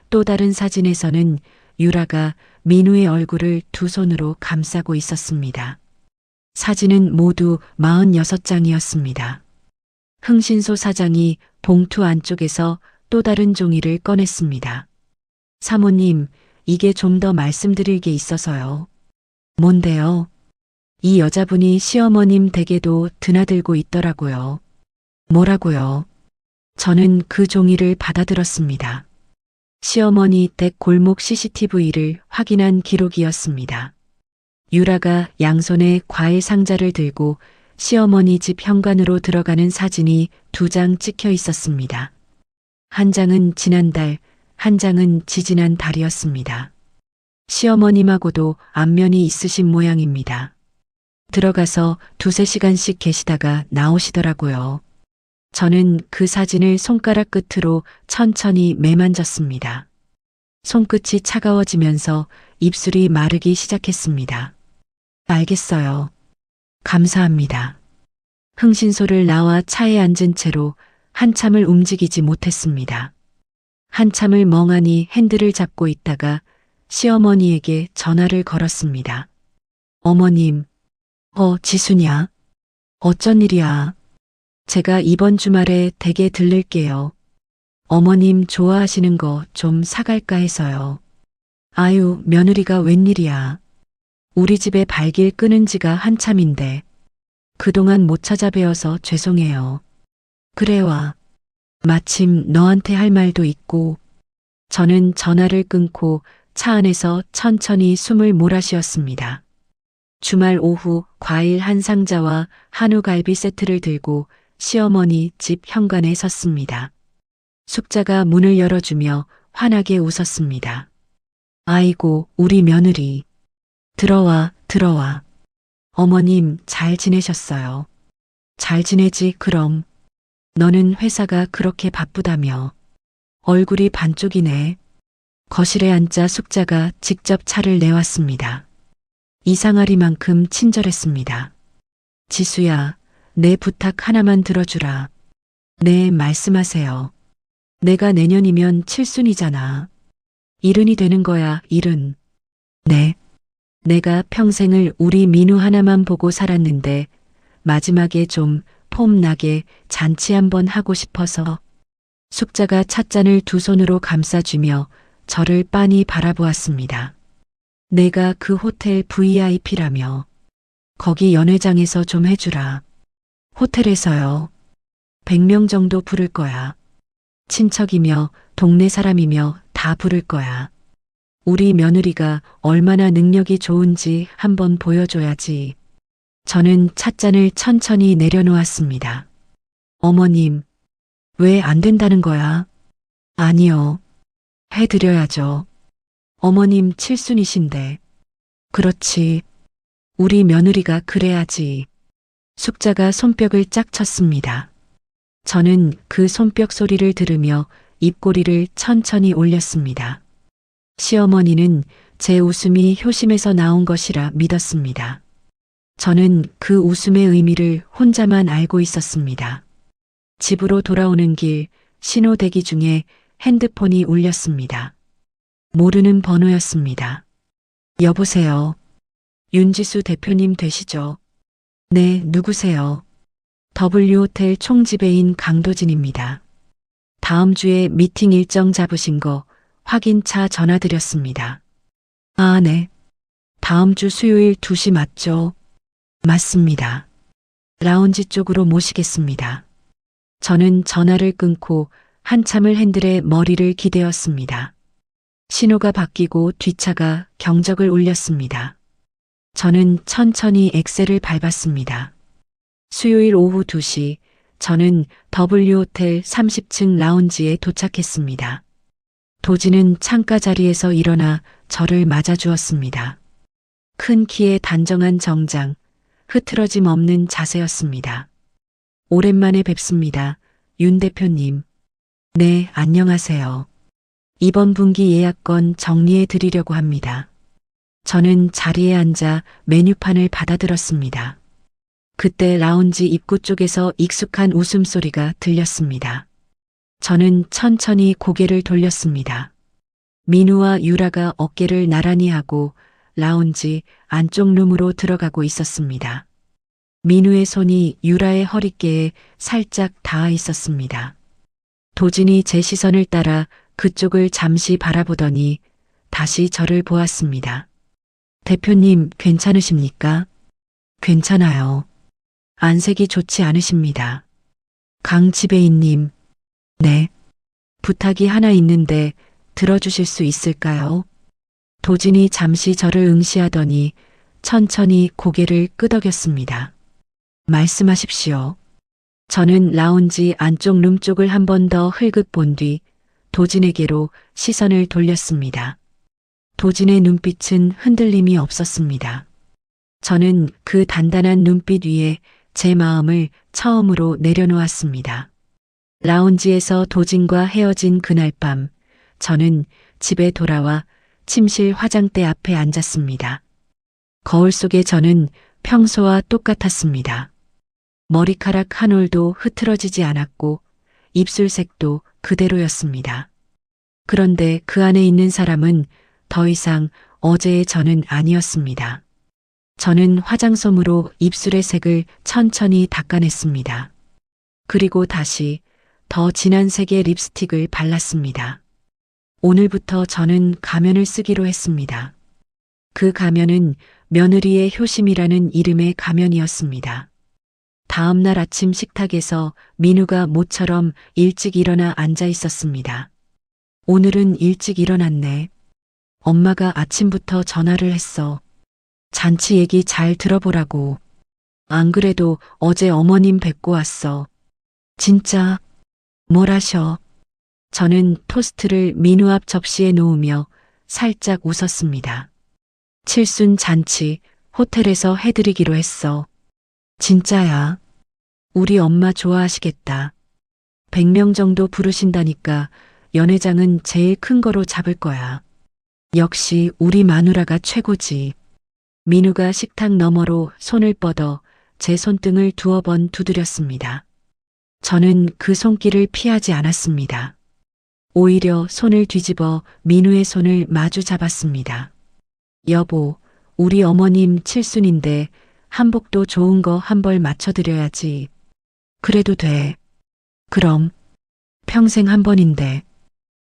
또 다른 사진에서는 유라가 민우의 얼굴을 두 손으로 감싸고 있었습니다. 사진은 모두 46장이었습니다. 흥신소 사장이 봉투 안쪽에서 또 다른 종이를 꺼냈습니다. 사모님, 이게 좀 더 말씀드릴 게 있어서요. 뭔데요? 이 여자분이 시어머님 댁에도 드나들고 있더라고요. 뭐라고요? 저는 그 종이를 받아들었습니다. 시어머니 댁 골목 CCTV를 확인한 기록이었습니다. 유라가 양손에 과일 상자를 들고 시어머니 집 현관으로 들어가는 사진이 2장 찍혀 있었습니다. 한 장은 지난달, 한 장은 지지난 달이었습니다. 시어머님하고도 안면이 있으신 모양입니다. 들어가서 2~3시간씩 계시다가 나오시더라고요. 저는 그 사진을 손가락 끝으로 천천히 매만졌습니다. 손끝이 차가워지면서 입술이 마르기 시작했습니다. 알겠어요. 감사합니다. 흥신소를 나와 차에 앉은 채로 한참을 움직이지 못했습니다. 한참을 멍하니 핸들을 잡고 있다가 시어머니에게 전화를 걸었습니다. 어머님, 지수냐? 어쩐 일이야? 제가 이번 주말에 댁에 들를게요. 어머님 좋아하시는 거 좀 사갈까 해서요. 아유, 며느리가 웬일이야. 우리 집에 발길 끄는 지가 한참인데 그동안 못 찾아뵈어서 죄송해요. 그래 와. 마침 너한테 할 말도 있고. 저는 전화를 끊고 차 안에서 천천히 숨을 몰아쉬었습니다. 주말 오후 과일 한 상자와 한우 갈비 세트를 들고 시어머니 집 현관에 섰습니다. 숙자가 문을 열어주며 환하게 웃었습니다. 아이고, 우리 며느리. 들어와, 들어와. 어머님 잘 지내셨어요? 잘 지내지 그럼. 너는 회사가 그렇게 바쁘다며. 얼굴이 반쪽이네. 거실에 앉자 숙자가 직접 차를 내왔습니다. 이상하리만큼 친절했습니다. 지수야, 내 부탁 하나만 들어주라. 네, 말씀하세요. 내가 내년이면 칠순이잖아. 70이 되는 거야, 70. 네. 내가 평생을 우리 민우 하나만 보고 살았는데 마지막에 좀 폼나게 잔치 한번 하고 싶어서. 숙자가 찻잔을 두 손으로 감싸주며 저를 빤히 바라보았습니다. 내가 그 호텔 VIP라며. 거기 연회장에서 좀 해주라. 호텔에서요. 100명 정도 부를 거야. 친척이며 동네 사람이며 다 부를 거야. 우리 며느리가 얼마나 능력이 좋은지 한번 보여줘야지. 저는 찻잔을 천천히 내려놓았습니다. 어머님, 왜 안 된다는 거야? 아니요. 해드려야죠. 어머님 칠순이신데. 그렇지. 우리 며느리가 그래야지. 숙자가 손뼉을 짝 쳤습니다. 저는 그 손뼉 소리를 들으며 입꼬리를 천천히 올렸습니다. 시어머니는 제 웃음이 효심에서 나온 것이라 믿었습니다. 저는 그 웃음의 의미를 혼자만 알고 있었습니다. 집으로 돌아오는 길 신호 대기 중에 핸드폰이 울렸습니다. 모르는 번호였습니다. 여보세요. 윤지수 대표님 되시죠? 네, 누구세요? W호텔 총지배인 강도진입니다. 다음 주에 미팅 일정 잡으신 거 확인차 전화드렸습니다. 아, 네. 다음 주 수요일 2시 맞죠? 맞습니다. 라운지 쪽으로 모시겠습니다. 저는 전화를 끊고 한참을 핸들에 머리를 기대었습니다. 신호가 바뀌고 뒷차가 경적을 울렸습니다. 저는 천천히 엑셀을 밟았습니다. 수요일 오후 2시 저는 W호텔 30층 라운지에 도착했습니다. 도진은 창가 자리에서 일어나 저를 맞아주었습니다. 큰 키에 단정한 정장, 흐트러짐 없는 자세였습니다. 오랜만에 뵙습니다. 윤 대표님. 네, 안녕하세요. 이번 분기 예약건 정리해 드리려고 합니다. 저는 자리에 앉아 메뉴판을 받아들었습니다. 그때 라운지 입구 쪽에서 익숙한 웃음소리가 들렸습니다. 저는 천천히 고개를 돌렸습니다. 민우와 유라가 어깨를 나란히 하고 라운지 안쪽 룸으로 들어가고 있었습니다. 민우의 손이 유라의 허리께에 살짝 닿아 있었습니다. 도진이 제 시선을 따라 그쪽을 잠시 바라보더니 다시 저를 보았습니다. 대표님, 괜찮으십니까? 괜찮아요. 안색이 좋지 않으십니다. 강 지배인님, 네. 부탁이 하나 있는데 들어주실 수 있을까요? 도진이 잠시 저를 응시하더니 천천히 고개를 끄덕였습니다. 말씀하십시오. 저는 라운지 안쪽 룸 쪽을 한 번 더 흘끗 본 뒤 도진에게로 시선을 돌렸습니다. 도진의 눈빛은 흔들림이 없었습니다. 저는 그 단단한 눈빛 위에 제 마음을 처음으로 내려놓았습니다. 라운지에서 도진과 헤어진 그날 밤, 저는 집에 돌아와 침실 화장대 앞에 앉았습니다. 거울 속의 저는 평소와 똑같았습니다. 머리카락 한 올도 흐트러지지 않았고 입술색도 그대로였습니다. 그런데 그 안에 있는 사람은 더 이상 어제의 저는 아니었습니다. 저는 화장솜으로 입술의 색을 천천히 닦아냈습니다. 그리고 다시 더 진한 색의 립스틱을 발랐습니다. 오늘부터 저는 가면을 쓰기로 했습니다. 그 가면은 며느리의 효심이라는 이름의 가면이었습니다. 다음 날 아침 식탁에서 민우가 모처럼 일찍 일어나 앉아 있었습니다. 오늘은 일찍 일어났네. 엄마가 아침부터 전화를 했어. 잔치 얘기 잘 들어보라고. 안 그래도 어제 어머님 뵙고 왔어. 진짜? 뭘 하셔? 저는 토스트를 민우 앞 접시에 놓으며 살짝 웃었습니다. 칠순 잔치 호텔에서 해드리기로 했어. 진짜야. 우리 엄마 좋아하시겠다. 100명 정도 부르신다니까 연회장은 제일 큰 거로 잡을 거야. 역시 우리 마누라가 최고지. 민우가 식탁 너머로 손을 뻗어 제 손등을 두어 번 두드렸습니다. 저는 그 손길을 피하지 않았습니다. 오히려 손을 뒤집어 민우의 손을 마주 잡았습니다. 여보, 우리 어머님 칠순인데 한복도 좋은 거 한 벌 맞춰드려야지. 그래도 돼. 그럼. 평생 한 번인데.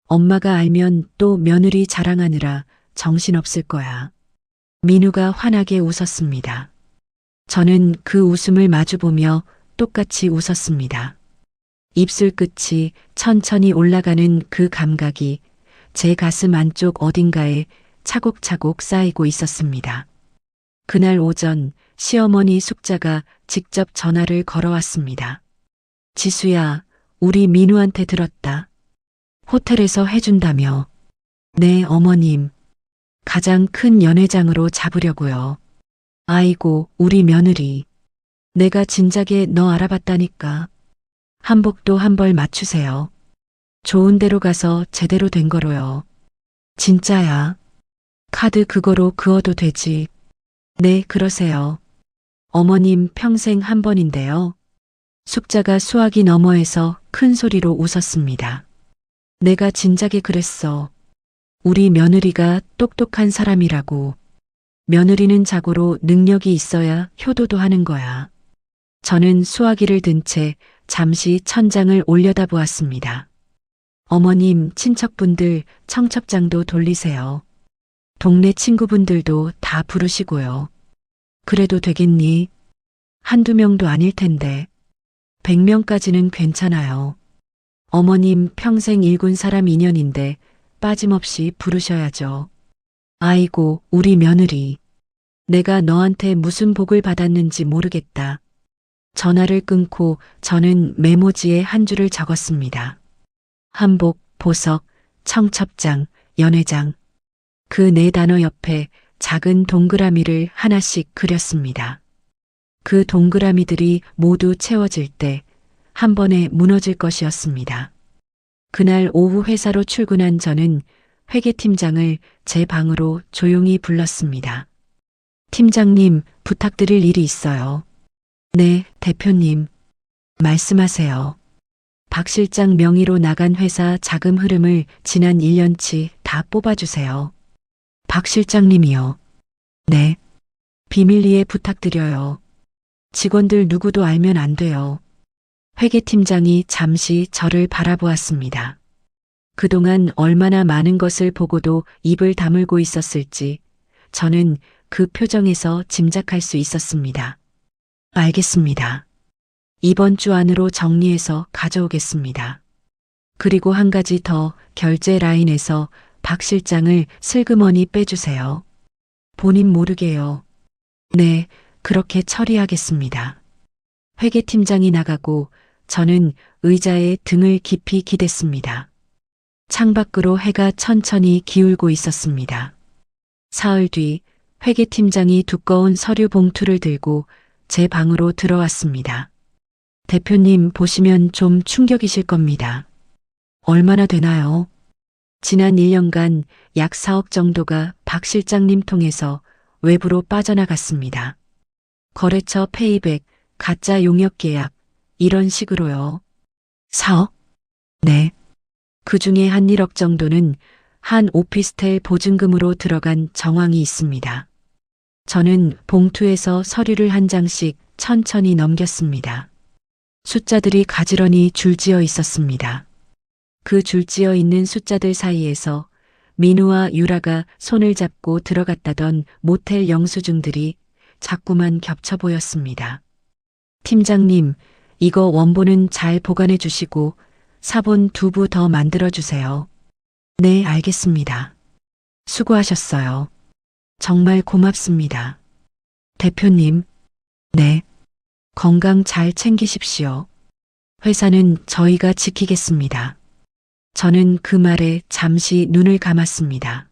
엄마가 알면 또 며느리 자랑하느라 정신없을 거야. 민우가 환하게 웃었습니다. 저는 그 웃음을 마주보며 똑같이 웃었습니다. 입술 끝이 천천히 올라가는 그 감각이 제 가슴 안쪽 어딘가에 차곡차곡 쌓이고 있었습니다. 그날 오전 시어머니 숙자가 직접 전화를 걸어왔습니다. 지수야, 우리 민우한테 들었다. 호텔에서 해준다며. 네, 어머님. 가장 큰 연회장으로 잡으려고요. 아이고, 우리 며느리. 내가 진작에 너 알아봤다니까. 한복도 한 벌 맞추세요. 좋은 데로 가서 제대로 된 거로요. 진짜야. 카드 그거로 그어도 되지. 네, 그러세요. 어머님 평생 한 번인데요. 숙자가 수화기 너머에서 큰 소리로 웃었습니다. 내가 진작에 그랬어. 우리 며느리가 똑똑한 사람이라고. 며느리는 자고로 능력이 있어야 효도도 하는 거야. 저는 수화기를 든 채 잠시 천장을 올려다보았습니다. 어머님, 친척분들 청첩장도 돌리세요. 동네 친구분들도 다 부르시고요. 그래도 되겠니? 한두 명도 아닐 텐데. 100명까지는 괜찮아요. 어머님 평생 일군 사람 인연인데 빠짐없이 부르셔야죠. 아이고, 우리 며느리. 내가 너한테 무슨 복을 받았는지 모르겠다. 전화를 끊고 저는 메모지에 한 줄을 적었습니다. 한복, 보석, 청첩장, 연회장. 그 네 단어 옆에 작은 동그라미를 하나씩 그렸습니다. 그 동그라미들이 모두 채워질 때 한 번에 무너질 것이었습니다. 그날 오후 회사로 출근한 저는 회계팀장을 제 방으로 조용히 불렀습니다. 팀장님, 부탁드릴 일이 있어요. 네, 대표님. 말씀하세요. 박 실장 명의로 나간 회사 자금 흐름을 지난 1년치 다 뽑아주세요. 박 실장님이요. 네. 비밀리에 부탁드려요. 직원들 누구도 알면 안 돼요. 회계팀장이 잠시 저를 바라보았습니다. 그동안 얼마나 많은 것을 보고도 입을 다물고 있었을지 저는 그 표정에서 짐작할 수 있었습니다. 알겠습니다. 이번 주 안으로 정리해서 가져오겠습니다. 그리고 한 가지 더, 결제 라인에서 박 실장을 슬그머니 빼주세요. 본인 모르게요. 네, 그렇게 처리하겠습니다. 회계팀장이 나가고 저는 의자에 등을 깊이 기댔습니다. 창밖으로 해가 천천히 기울고 있었습니다. 사흘 뒤 회계팀장이 두꺼운 서류 봉투를 들고 제 방으로 들어왔습니다. 대표님 보시면 좀 충격이실 겁니다. 얼마나 되나요? 지난 1년간 약 4억 정도가 박 실장님 통해서 외부로 빠져나갔습니다. 거래처 페이백, 가짜 용역 계약, 이런 식으로요. 4억? 네. 그 중에 한 1억 정도는 한 오피스텔 보증금으로 들어간 정황이 있습니다. 저는 봉투에서 서류를 한 장씩 천천히 넘겼습니다. 숫자들이 가지런히 줄지어 있었습니다. 그 줄지어 있는 숫자들 사이에서 민우와 유라가 손을 잡고 들어갔다던 모텔 영수증들이 자꾸만 겹쳐 보였습니다. 팀장님, 이거 원본은 잘 보관해 주시고 사본 2부 더 만들어 주세요. 네, 알겠습니다. 수고하셨어요. 정말 고맙습니다. 대표님, 네. 건강 잘 챙기십시오. 회사는 저희가 지키겠습니다. 저는 그 말에 잠시 눈을 감았습니다.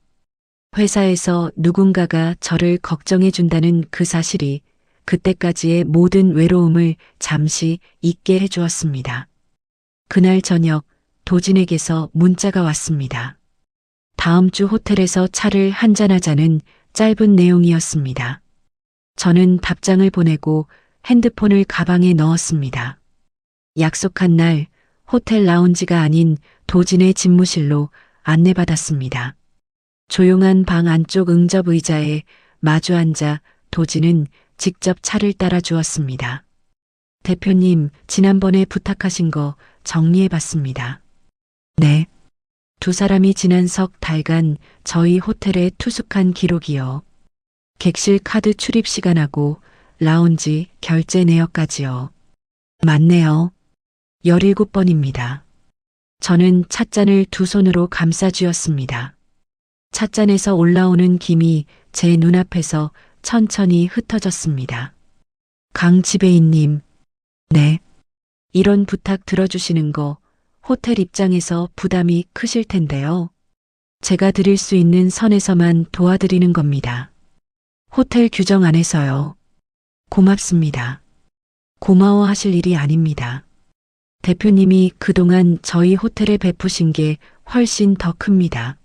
회사에서 누군가가 저를 걱정해 준다는 그 사실이 그때까지의 모든 외로움을 잠시 잊게 해주었습니다. 그날 저녁 도진에게서 문자가 왔습니다. 다음 주 호텔에서 차를 한잔하자는 짧은 내용이었습니다. 저는 답장을 보내고 핸드폰을 가방에 넣었습니다. 약속한 날 호텔 라운지가 아닌 도진의 집무실로 안내받았습니다. 조용한 방 안쪽 응접 의자에 마주 앉아 도진은 직접 차를 따라 주었습니다. 대표님, 지난번에 부탁하신 거 정리해 봤습니다. 네. 두 사람이 지난 석 달간 저희 호텔에 투숙한 기록이요. 객실 카드 출입 시간하고 라운지 결제 내역까지요. 맞네요. 17번입니다. 저는 찻잔을 두 손으로 감싸 쥐었습니다. 찻잔에서 올라오는 김이 제 눈앞에서 천천히 흩어졌습니다. 강지배인님, 네. 이런 부탁 들어주시는 거 호텔 입장에서 부담이 크실 텐데요. 제가 드릴 수 있는 선에서만 도와드리는 겁니다. 호텔 규정 안에서요. 고맙습니다. 고마워하실 일이 아닙니다. 대표님이 그동안 저희 호텔에 베푸신 게 훨씬 더 큽니다.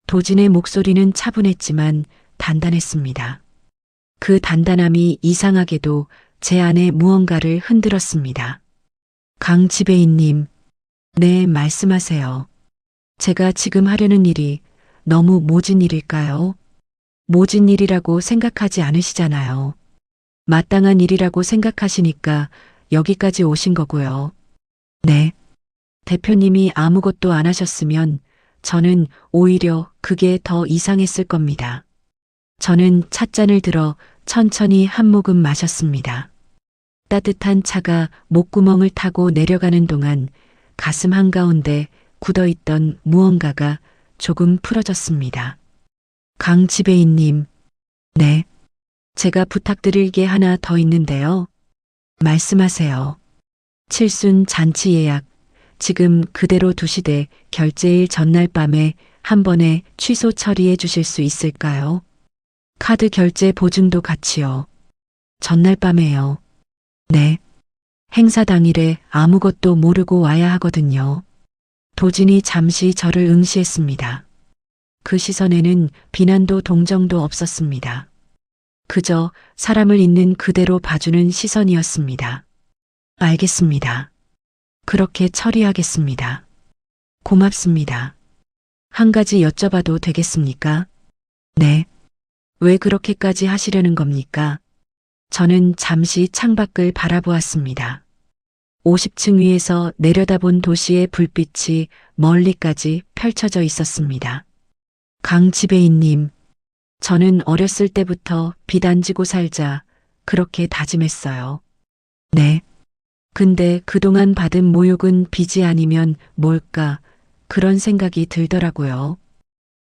도진의 목소리는 차분했지만 단단했습니다. 그 단단함이 이상하게도 제 안에 무언가를 흔들었습니다. 강 지배인님, 네, 말씀하세요. 제가 지금 하려는 일이 너무 모진 일일까요? 모진 일이라고 생각하지 않으시잖아요. 마땅한 일이라고 생각하시니까 여기까지 오신 거고요. 네. 대표님이 아무것도 안 하셨으면 저는 오히려 그게 더 이상했을 겁니다. 저는 찻잔을 들어 천천히 한 모금 마셨습니다. 따뜻한 차가 목구멍을 타고 내려가는 동안 가슴 한가운데 굳어있던 무언가가 조금 풀어졌습니다. 강 지배인님, 네. 제가 부탁드릴 게 하나 더 있는데요. 말씀하세요. 칠순 잔치 예약, 지금 그대로 두시되 결제일 전날 밤에 한 번에 취소 처리해 주실 수 있을까요? 카드 결제 보증도 같이요. 전날 밤에요. 네. 행사 당일에 아무것도 모르고 와야 하거든요. 도진이 잠시 저를 응시했습니다. 그 시선에는 비난도 동정도 없었습니다. 그저 사람을 있는 그대로 봐주는 시선이었습니다. 알겠습니다. 그렇게 처리하겠습니다. 고맙습니다. 한 가지 여쭤봐도 되겠습니까? 네. 왜 그렇게까지 하시려는 겁니까? 저는 잠시 창밖을 바라보았습니다. 50층 위에서 내려다본 도시의 불빛이 멀리까지 펼쳐져 있었습니다. 강지배인님, 저는 어렸을 때부터 빚 안 지고 살자 그렇게 다짐했어요. 네. 근데 그동안 받은 모욕은 빚이 아니면 뭘까 그런 생각이 들더라고요.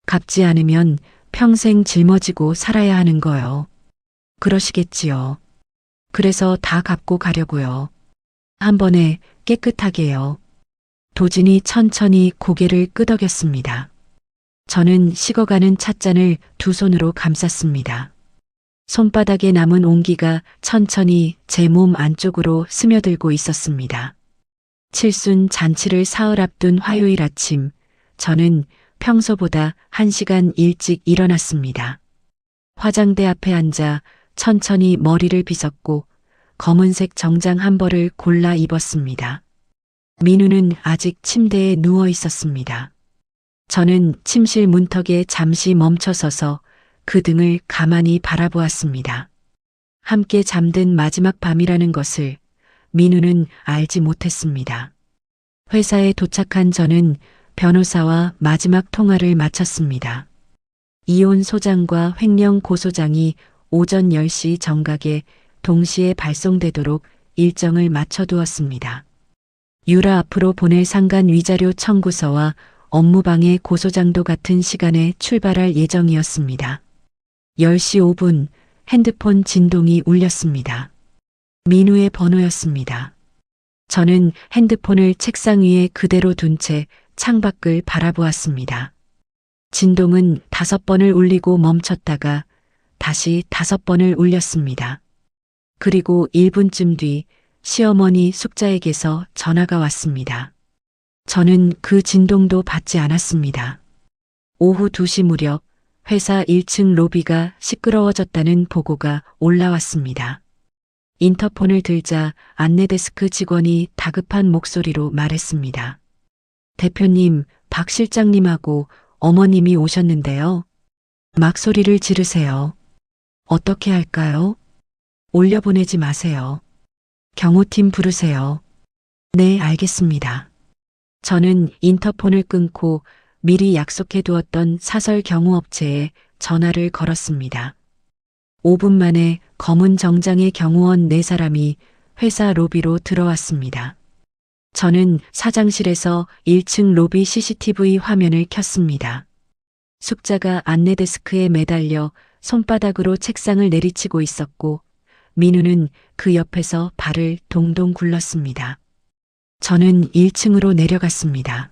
갚지 않으면 평생 짊어지고 살아야 하는 거요. 그러시겠지요. 그래서 다 갚고 가려고요. 한 번에 깨끗하게요. 도진이 천천히 고개를 끄덕였습니다. 저는 식어가는 찻잔을 두 손으로 감쌌습니다. 손바닥에 남은 온기가 천천히 제 몸 안쪽으로 스며들고 있었습니다. 칠순 잔치를 사흘 앞둔 화요일 아침, 저는 평소보다 1시간 일찍 일어났습니다. 화장대 앞에 앉아 천천히 머리를 빗었고 검은색 정장 한 벌을 골라 입었습니다. 민우는 아직 침대에 누워 있었습니다. 저는 침실 문턱에 잠시 멈춰서서 그 등을 가만히 바라보았습니다. 함께 잠든 마지막 밤이라는 것을 민우는 알지 못했습니다. 회사에 도착한 저는 변호사와 마지막 통화를 마쳤습니다. 이혼 소장과 횡령 고소장이 오전 10시 정각에 동시에 발송되도록 일정을 맞춰두었습니다. 유라 앞으로 보낼 상간 위자료 청구서와 업무방해 고소장도 같은 시간에 출발할 예정이었습니다. 10시 5분 핸드폰 진동이 울렸습니다. 민우의 번호였습니다. 저는 핸드폰을 책상 위에 그대로 둔 채 창밖을 바라보았습니다. 진동은 5번을 울리고 멈췄다가 다시 5번을 울렸습니다. 그리고 1분쯤 뒤 시어머니 숙자에게서 전화가 왔습니다. 저는 그 진동도 받지 않았습니다. 오후 2시 무렵 회사 1층 로비가 시끄러워졌다는 보고가 올라왔습니다. 인터폰을 들자 안내데스크 직원이 다급한 목소리로 말했습니다. 대표님, 박 실장님하고 어머님이 오셨는데요. 막 소리를 지르세요. 어떻게 할까요? 올려보내지 마세요. 경호팀 부르세요. 네, 알겠습니다. 저는 인터폰을 끊고 미리 약속해 두었던 사설 경호업체에 전화를 걸었습니다. 5분 만에 검은 정장의 경호원 4사람이 회사 로비로 들어왔습니다. 저는 사장실에서 1층 로비 CCTV 화면을 켰습니다. 숙자가 안내데스크에 매달려 손바닥으로 책상을 내리치고 있었고 민우는 그 옆에서 발을 동동 굴렀습니다. 저는 1층으로 내려갔습니다.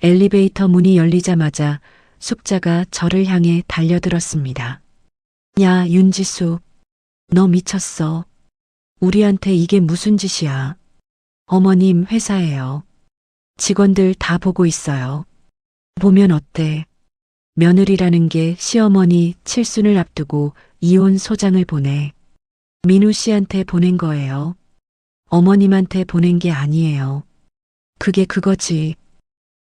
엘리베이터 문이 열리자마자 숙자가 저를 향해 달려들었습니다. 야, 윤지수, 너 미쳤어. 우리한테 이게 무슨 짓이야. 어머님 회사예요. 직원들 다 보고 있어요. 보면 어때? 며느리라는 게 시어머니 칠순을 앞두고 이혼 소장을 보내. 민우 씨한테 보낸 거예요. 어머님한테 보낸 게 아니에요. 그게 그거지.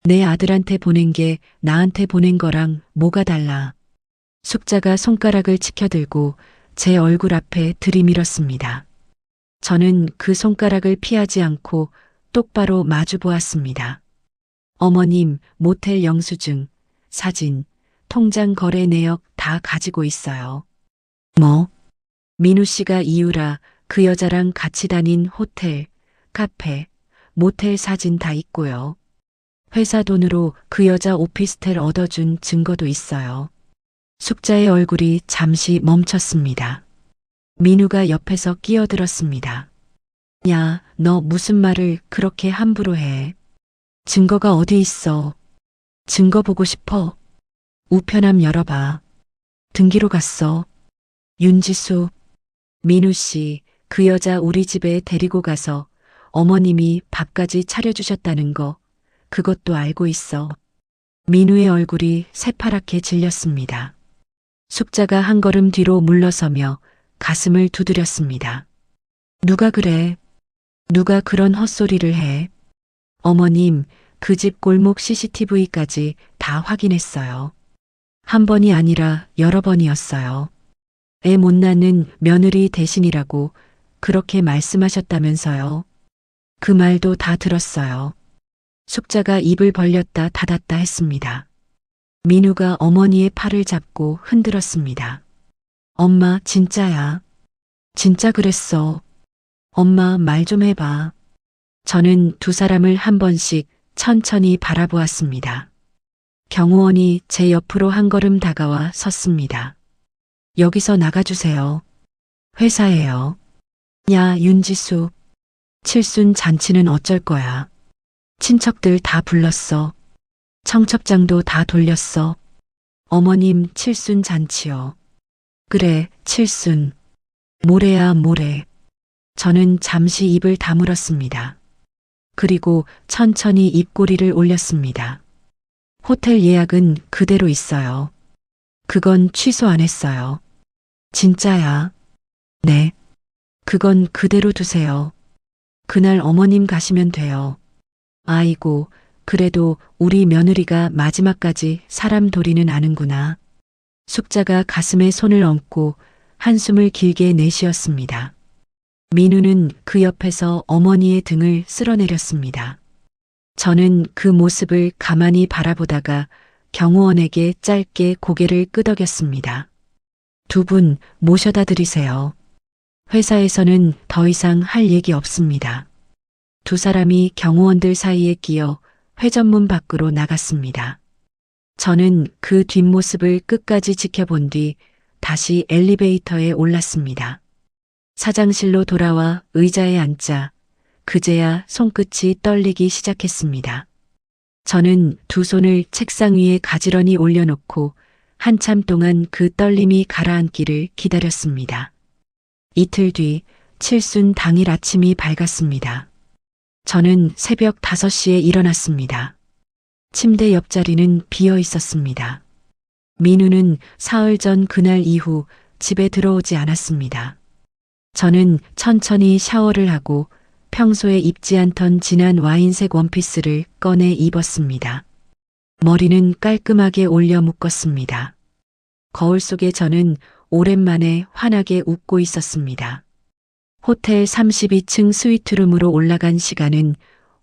내 아들한테 보낸 게 나한테 보낸 거랑 뭐가 달라. 숙자가 손가락을 치켜들고 제 얼굴 앞에 들이밀었습니다. 저는 그 손가락을 피하지 않고 똑바로 마주 보았습니다. 어머님 모텔 영수증, 사진, 통장 거래 내역 다 가지고 있어요. 뭐? 민우 씨가 이유라 그 여자랑 같이 다닌 호텔, 카페, 모텔 사진 다 있고요. 회사 돈으로 그 여자 오피스텔 얻어준 증거도 있어요. 숙자의 얼굴이 잠시 멈췄습니다. 민우가 옆에서 끼어들었습니다. 야, 너 무슨 말을 그렇게 함부로 해. 증거가 어디 있어. 증거 보고 싶어. 우편함 열어봐. 등기로 갔어. 윤지수, 민우 씨, 그 여자 우리 집에 데리고 가서 어머님이 밥까지 차려주셨다는 거 그것도 알고 있어. 민우의 얼굴이 새파랗게 질렸습니다. 숙자가 한 걸음 뒤로 물러서며 가슴을 두드렸습니다. 누가 그래? 누가 그런 헛소리를 해? 어머님, 그 집 골목 CCTV까지 다 확인했어요. 한 번이 아니라 여러 번이었어요. 애 못 낳는 며느리 대신이라고 그렇게 말씀하셨다면서요. 그 말도 다 들었어요. 숙자가 입을 벌렸다 닫았다 했습니다. 민우가 어머니의 팔을 잡고 흔들었습니다. 엄마, 진짜야. 진짜 그랬어. 엄마, 말 좀 해봐. 저는 두 사람을 한 번씩 천천히 바라보았습니다. 경호원이 제 옆으로 한 걸음 다가와 섰습니다. 여기서 나가주세요. 회사예요. 야, 윤지수. 칠순 잔치는 어쩔 거야. 친척들 다 불렀어. 청첩장도 다 돌렸어. 어머님 칠순 잔치요. 그래, 칠순. 모레야, 모레. 저는 잠시 입을 다물었습니다. 그리고 천천히 입꼬리를 올렸습니다. 호텔 예약은 그대로 있어요. 그건 취소 안 했어요. 진짜야. 네. 그건 그대로 두세요. 그날 어머님 가시면 돼요. 아이고, 그래도 우리 며느리가 마지막까지 사람 도리는 아는구나. 숙자가 가슴에 손을 얹고 한숨을 길게 내쉬었습니다. 민우는 그 옆에서 어머니의 등을 쓸어내렸습니다. 저는 그 모습을 가만히 바라보다가 경호원에게 짧게 고개를 끄덕였습니다. 두 분 모셔다 드리세요. 회사에서는 더 이상 할 얘기 없습니다. 두 사람이 경호원들 사이에 끼어 회전문 밖으로 나갔습니다. 저는 그 뒷모습을 끝까지 지켜본 뒤 다시 엘리베이터에 올랐습니다. 사장실로 돌아와 의자에 앉자 그제야 손끝이 떨리기 시작했습니다. 저는 두 손을 책상 위에 가지런히 올려놓고 한참 동안 그 떨림이 가라앉기를 기다렸습니다. 이틀 뒤 칠순 당일 아침이 밝았습니다. 저는 새벽 5시에 일어났습니다. 침대 옆자리는 비어 있었습니다. 민우는 사흘 전 그날 이후 집에 들어오지 않았습니다. 저는 천천히 샤워를 하고 평소에 입지 않던 진한 와인색 원피스를 꺼내 입었습니다. 머리는 깔끔하게 올려 묶었습니다. 거울 속에 저는 오랜만에 환하게 웃고 있었습니다. 호텔 32층 스위트룸으로 올라간 시간은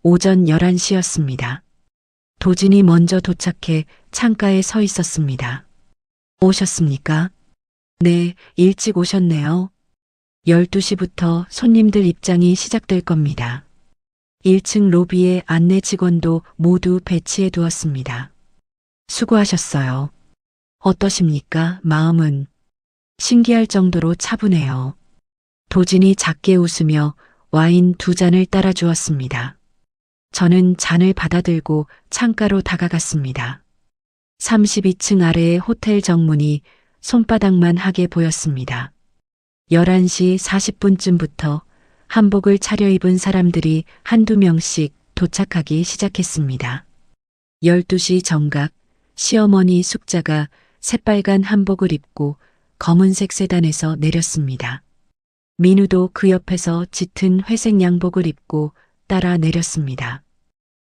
오전 11시였습니다. 도진이 먼저 도착해 창가에 서 있었습니다. 오셨습니까? 네, 일찍 오셨네요. 12시부터 손님들 입장이 시작될 겁니다. 1층 로비에 안내 직원도 모두 배치해 두었습니다. 수고하셨어요. 어떠십니까? 마음은 신기할 정도로 차분해요. 도진이 작게 웃으며 와인 2잔을 따라 주었습니다. 저는 잔을 받아들고 창가로 다가갔습니다. 32층 아래의 호텔 정문이 손바닥만 하게 보였습니다. 11시 40분쯤부터 한복을 차려입은 사람들이 한두 명씩 도착하기 시작했습니다. 12시 정각 시어머니 숙자가 새빨간 한복을 입고 검은색 세단에서 내렸습니다. 민우도 그 옆에서 짙은 회색 양복을 입고 따라 내렸습니다.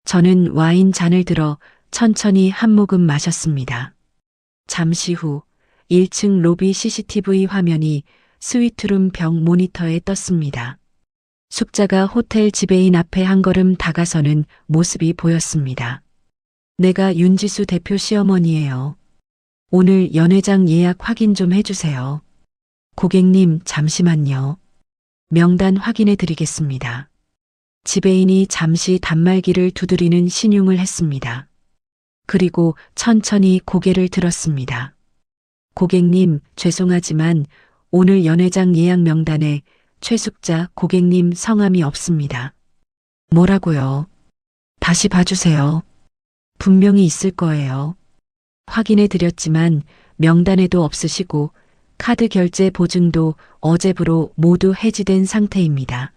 저는 와인 잔을 들어 천천히 한 모금 마셨습니다. 잠시 후 1층 로비 CCTV 화면이 스위트룸 벽 모니터에 떴습니다. 숙자가 호텔 지배인 앞에 한 걸음 다가서는 모습이 보였습니다. 내가 윤지수 대표 시어머니예요. 오늘 연회장 예약 확인 좀 해주세요. 고객님, 잠시만요. 명단 확인해 드리겠습니다. 지배인이 잠시 단말기를 두드리는 신용을 했습니다. 그리고 천천히 고개를 들었습니다. 고객님, 죄송하지만 오늘 연회장 예약 명단에 최숙자 고객님 성함이 없습니다. 뭐라고요? 다시 봐주세요. 분명히 있을 거예요. 확인해 드렸지만 명단에도 없으시고 카드 결제 보증도 어제부로 모두 해지된 상태입니다.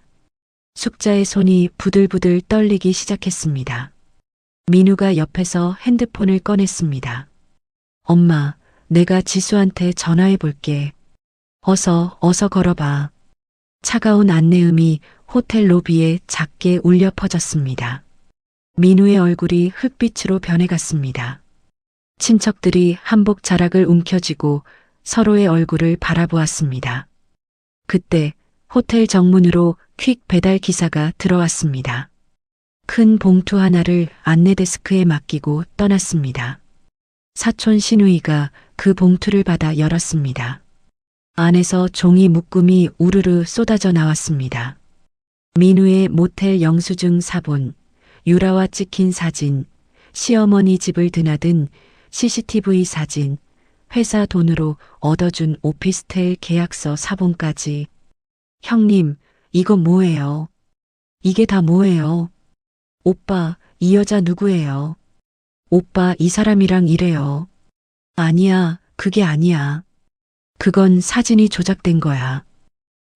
숙자의 손이 부들부들 떨리기 시작했습니다. 민우가 옆에서 핸드폰을 꺼냈습니다. 엄마, 내가 지수한테 전화해 볼게. 어서 걸어봐. 차가운 안내음이 호텔 로비에 작게 울려 퍼졌습니다. 민우의 얼굴이 흙빛으로 변해갔습니다. 친척들이 한복 자락을 움켜쥐고 서로의 얼굴을 바라보았습니다. 그때 호텔 정문으로 퀵 배달 기사가 들어왔습니다. 큰 봉투 하나를 안내데스크에 맡기고 떠났습니다. 사촌 신우이가 그 봉투를 받아 열었습니다. 안에서 종이 묶음이 우르르 쏟아져 나왔습니다. 민우의 모텔 영수증 사본, 유라와 찍힌 사진, 시어머니 집을 드나든 CCTV 사진, 회사 돈으로 얻어준 오피스텔 계약서 사본까지. 형님, 이거 뭐예요? 이게 다 뭐예요? 오빠, 이 여자 누구예요? 오빠, 이 사람이랑 이래요. 아니야, 그게 아니야. 그건 사진이 조작된 거야.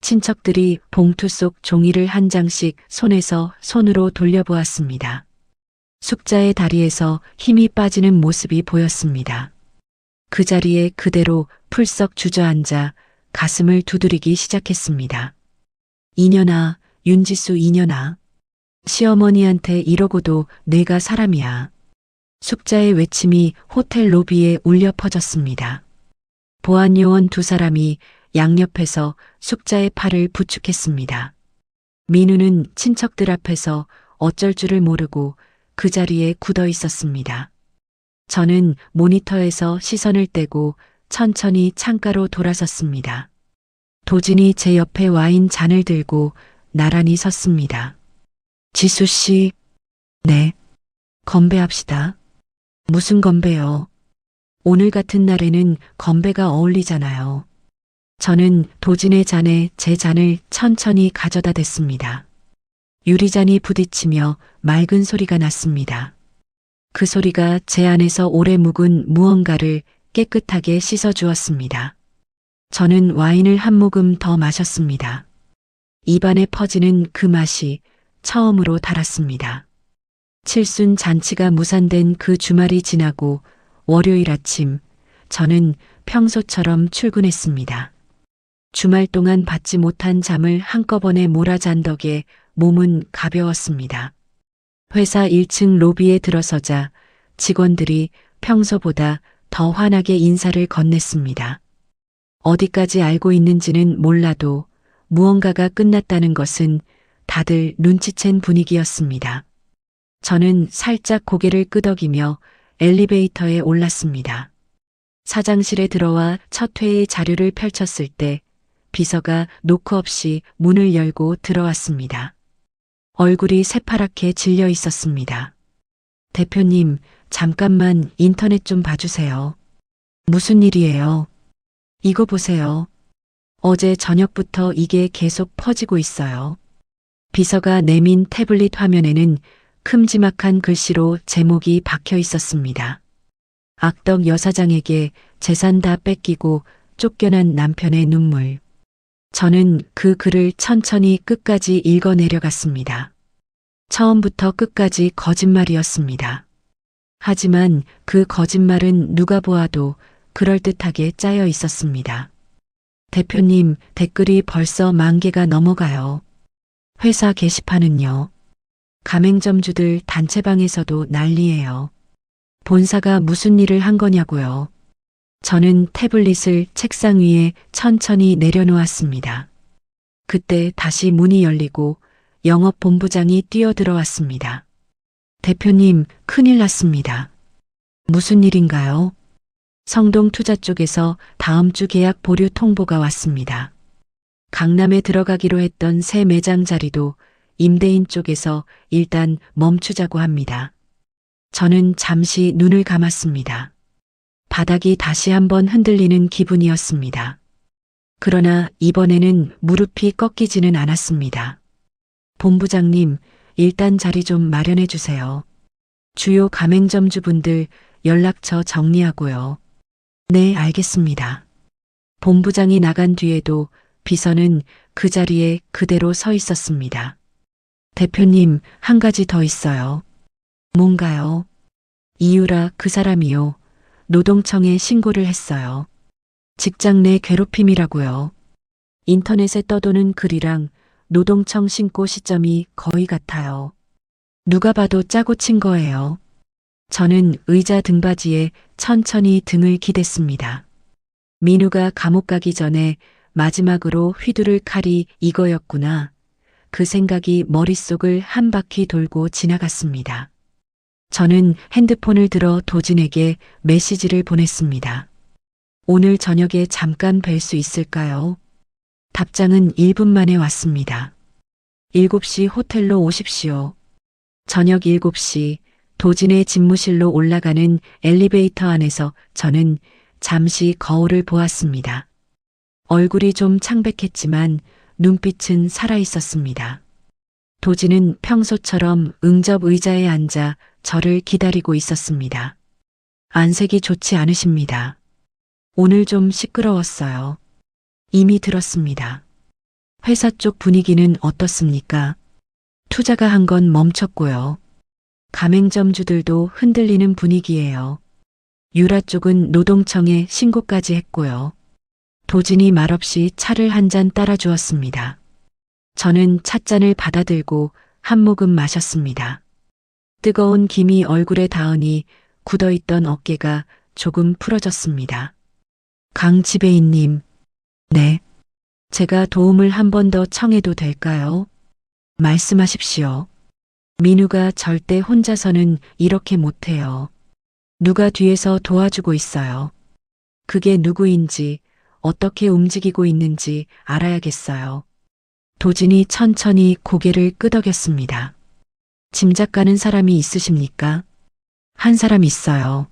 친척들이 봉투 속 종이를 한 장씩 손에서 손으로 돌려보았습니다. 숙자의 다리에서 힘이 빠지는 모습이 보였습니다. 그 자리에 그대로 풀썩 주저앉아 가슴을 두드리기 시작했습니다. 이년아, 윤지수 이년아. 시어머니한테 이러고도 내가 사람이야. 숙자의 외침이 호텔 로비에 울려 퍼졌습니다. 보안 요원 두 사람이 양옆에서 숙자의 팔을 부축했습니다. 민우는 친척들 앞에서 어쩔 줄을 모르고 그 자리에 굳어 있었습니다. 저는 모니터에서 시선을 떼고 천천히 창가로 돌아섰습니다. 도진이 제 옆에 와인 잔을 들고 나란히 섰습니다. 지수 씨. 네. 건배합시다. 무슨 건배요? 오늘 같은 날에는 건배가 어울리잖아요. 저는 도진의 잔에 제 잔을 천천히 가져다 댔습니다. 유리잔이 부딪히며 맑은 소리가 났습니다. 그 소리가 제 안에서 오래 묵은 무언가를 깨끗하게 씻어주었습니다. 저는 와인을 한 모금 더 마셨습니다. 입안에 퍼지는 그 맛이 처음으로 달았습니다. 칠순 잔치가 무산된 그 주말이 지나고 월요일 아침, 저는 평소처럼 출근했습니다. 주말 동안 받지 못한 잠을 한꺼번에 몰아잔 덕에 몸은 가벼웠습니다. 회사 1층 로비에 들어서자 직원들이 평소보다 더 환하게 인사를 건넸습니다. 어디까지 알고 있는지는 몰라도 무언가가 끝났다는 것은 다들 눈치챈 분위기였습니다. 저는 살짝 고개를 끄덕이며 엘리베이터에 올랐습니다. 사장실에 들어와 첫 회의 자료를 펼쳤을 때 비서가 노크 없이 문을 열고 들어왔습니다. 얼굴이 새파랗게 질려 있었습니다. 대표님, 잠깐만 인터넷 좀 봐주세요. 무슨 일이에요? 이거 보세요. 어제 저녁부터 이게 계속 퍼지고 있어요. 비서가 내민 태블릿 화면에는 큼지막한 글씨로 제목이 박혀 있었습니다. 악덕 여사장에게 재산 다 뺏기고 쫓겨난 남편의 눈물. 저는 그 글을 천천히 끝까지 읽어 내려갔습니다. 처음부터 끝까지 거짓말이었습니다. 하지만 그 거짓말은 누가 보아도 그럴듯하게 짜여 있었습니다. 대표님, 댓글이 벌써 10,000개가 넘어가요. 회사 게시판은요. 가맹점주들 단체방에서도 난리예요. 본사가 무슨 일을 한 거냐고요. 저는 태블릿을 책상 위에 천천히 내려놓았습니다. 그때 다시 문이 열리고 영업본부장이 뛰어들어왔습니다. 대표님, 큰일 났습니다. 무슨 일인가요? 성동투자 쪽에서 다음 주 계약 보류 통보가 왔습니다. 강남에 들어가기로 했던 새 매장 자리도 임대인 쪽에서 일단 멈추자고 합니다. 저는 잠시 눈을 감았습니다. 바닥이 다시 한번 흔들리는 기분이었습니다. 그러나 이번에는 무릎이 꺾이지는 않았습니다. 본부장님, 일단 자리 좀 마련해 주세요. 주요 가맹점주분들 연락처 정리하고요. 네, 알겠습니다. 본부장이 나간 뒤에도 비서는 그 자리에 그대로 서 있었습니다. 대표님, 한 가지 더 있어요. 뭔가요? 이유라 그 사람이요. 노동청에 신고를 했어요. 직장 내 괴롭힘이라고요. 인터넷에 떠도는 글이랑 노동청 신고 시점이 거의 같아요. 누가 봐도 짜고 친 거예요. 저는 의자 등받이에 천천히 등을 기댔습니다. 민우가 감옥 가기 전에 마지막으로 휘두를 칼이 이거였구나. 그 생각이 머릿속을 한 바퀴 돌고 지나갔습니다. 저는 핸드폰을 들어 도진에게 메시지를 보냈습니다. 오늘 저녁에 잠깐 뵐 수 있을까요? 답장은 1분 만에 왔습니다. 7시 호텔로 오십시오. 저녁 7시 도진의 집무실로 올라가는 엘리베이터 안에서 저는 잠시 거울을 보았습니다. 얼굴이 좀 창백했지만 눈빛은 살아있었습니다. 도진은 평소처럼 응접 의자에 앉아 저를 기다리고 있었습니다. 안색이 좋지 않으십니다. 오늘 좀 시끄러웠어요. 이미 들었습니다. 회사 쪽 분위기는 어떻습니까? 투자가 한 건 멈췄고요. 가맹점주들도 흔들리는 분위기예요. 유라 쪽은 노동청에 신고까지 했고요. 도진이 말없이 차를 한 잔 따라 주었습니다. 저는 찻잔을 받아들고 한 모금 마셨습니다. 뜨거운 김이 얼굴에 닿으니 굳어있던 어깨가 조금 풀어졌습니다. 강 지배인님, 네. 제가 도움을 한 번 더 청해도 될까요? 말씀하십시오. 민우가 절대 혼자서는 이렇게 못해요. 누가 뒤에서 도와주고 있어요. 그게 누구인지, 어떻게 움직이고 있는지 알아야겠어요. 도진이 천천히 고개를 끄덕였습니다. 짐작 가는 사람이 있으십니까? 한 사람 있어요.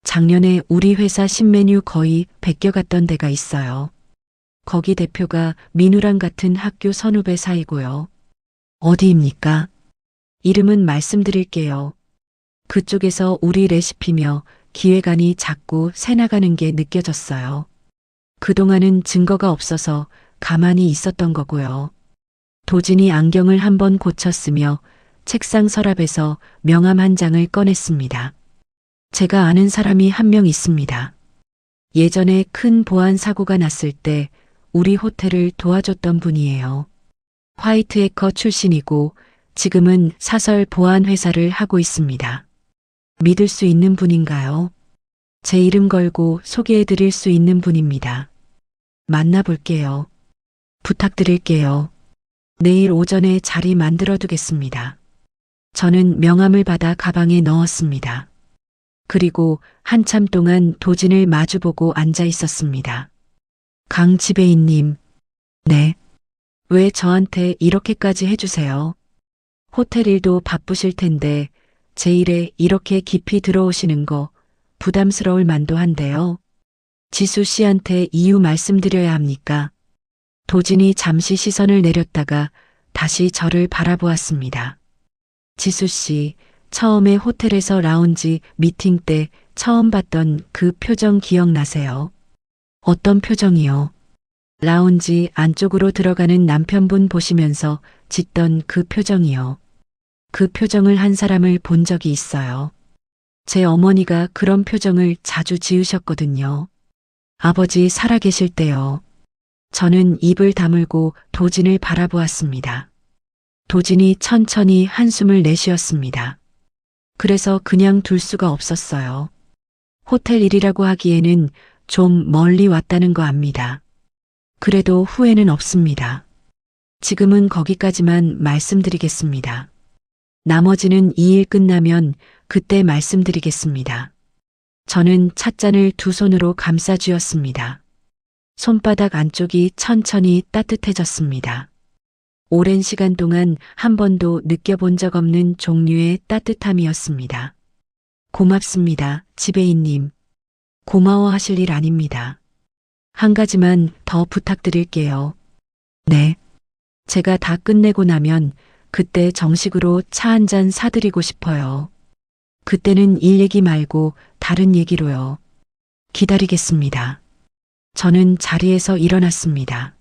작년에 우리 회사 신메뉴 거의 베껴갔던 데가 있어요. 거기 대표가 민우랑 같은 학교 선후배 사이고요. 어디입니까? 이름은 말씀드릴게요. 그쪽에서 우리 레시피며 기획안이 자꾸 새나가는 게 느껴졌어요. 그동안은 증거가 없어서 가만히 있었던 거고요. 도진이 안경을 한번 고쳤으며 책상 서랍에서 명함 한 장을 꺼냈습니다. 제가 아는 사람이 한 명 있습니다. 예전에 큰 보안 사고가 났을 때 우리 호텔을 도와줬던 분이에요. 화이트 해커 출신이고 지금은 사설 보안 회사를 하고 있습니다. 믿을 수 있는 분인가요? 제 이름 걸고 소개해 드릴 수 있는 분입니다. 만나볼게요. 부탁드릴게요. 내일 오전에 자리 만들어 두겠습니다. 저는 명함을 받아 가방에 넣었습니다. 그리고 한참 동안 도진을 마주보고 앉아 있었습니다. 강 지배인님, 네. 왜 저한테 이렇게까지 해주세요? 호텔 일도 바쁘실 텐데 제 일에 이렇게 깊이 들어오시는 거 부담스러울 만도 한데요. 지수 씨한테 이유 말씀드려야 합니까? 도진이 잠시 시선을 내렸다가 다시 저를 바라보았습니다. 지수 씨, 처음에 호텔에서 라운지 미팅 때 처음 봤던 그 표정 기억나세요? 어떤 표정이요? 라운지 안쪽으로 들어가는 남편분 보시면서 짓던 그 표정이요. 그 표정을 한 사람을 본 적이 있어요. 제 어머니가 그런 표정을 자주 지으셨거든요. 아버지 살아계실 때요. 저는 입을 다물고 도진을 바라보았습니다. 도진이 천천히 한숨을 내쉬었습니다. 그래서 그냥 둘 수가 없었어요. 호텔 일이라고 하기에는 좀 멀리 왔다는 거 압니다. 그래도 후회는 없습니다. 지금은 거기까지만 말씀드리겠습니다. 나머지는 이 일 끝나면 그때 말씀드리겠습니다. 저는 찻잔을 두 손으로 감싸 쥐었습니다. 손바닥 안쪽이 천천히 따뜻해졌습니다. 오랜 시간 동안 한 번도 느껴본 적 없는 종류의 따뜻함이었습니다. 고맙습니다, 지배인님. 고마워하실 일 아닙니다. 한 가지만 더 부탁드릴게요. 네. 제가 다 끝내고 나면 그때 정식으로 차 한 잔 사드리고 싶어요. 그때는 일 얘기 말고 다른 얘기로요. 기다리겠습니다. 저는 자리에서 일어났습니다.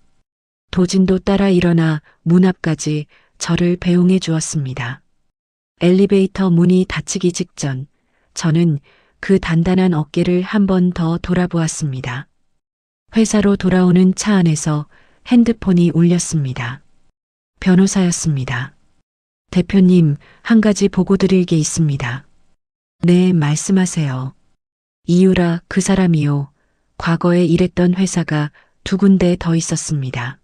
도진도 따라 일어나 문 앞까지 저를 배웅해 주었습니다. 엘리베이터 문이 닫히기 직전 저는 그 단단한 어깨를 한 번 더 돌아보았습니다. 회사로 돌아오는 차 안에서 핸드폰이 울렸습니다. 변호사였습니다. 대표님, 한 가지 보고 드릴 게 있습니다. 네, 말씀하세요. 이유라 그 사람이요. 과거에 일했던 회사가 두 군데 더 있었습니다.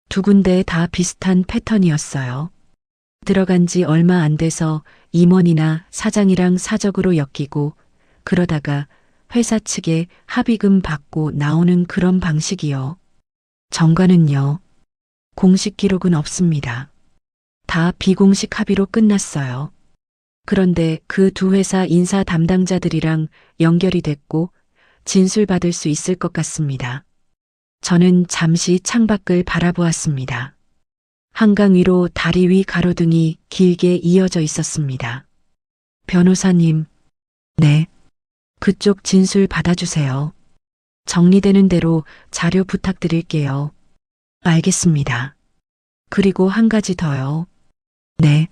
두 군데 다 비슷한 패턴이었어요. 들어간 지 얼마 안 돼서 임원이나 사장이랑 사적으로 엮이고 그러다가 회사 측에 합의금 받고 나오는 그런 방식이요. 정가는요. 공식 기록은 없습니다. 다 비공식 합의로 끝났어요. 그런데 그 두 회사 인사 담당자들이랑 연결이 됐고 진술받을 수 있을 것 같습니다. 저는 잠시 창밖을 바라보았습니다. 한강 위로 다리 위 가로등이 길게 이어져 있었습니다. 변호사님, 네. 그쪽 진술 받아주세요. 정리되는 대로 자료 부탁드릴게요. 알겠습니다. 그리고 한 가지 더요. 네.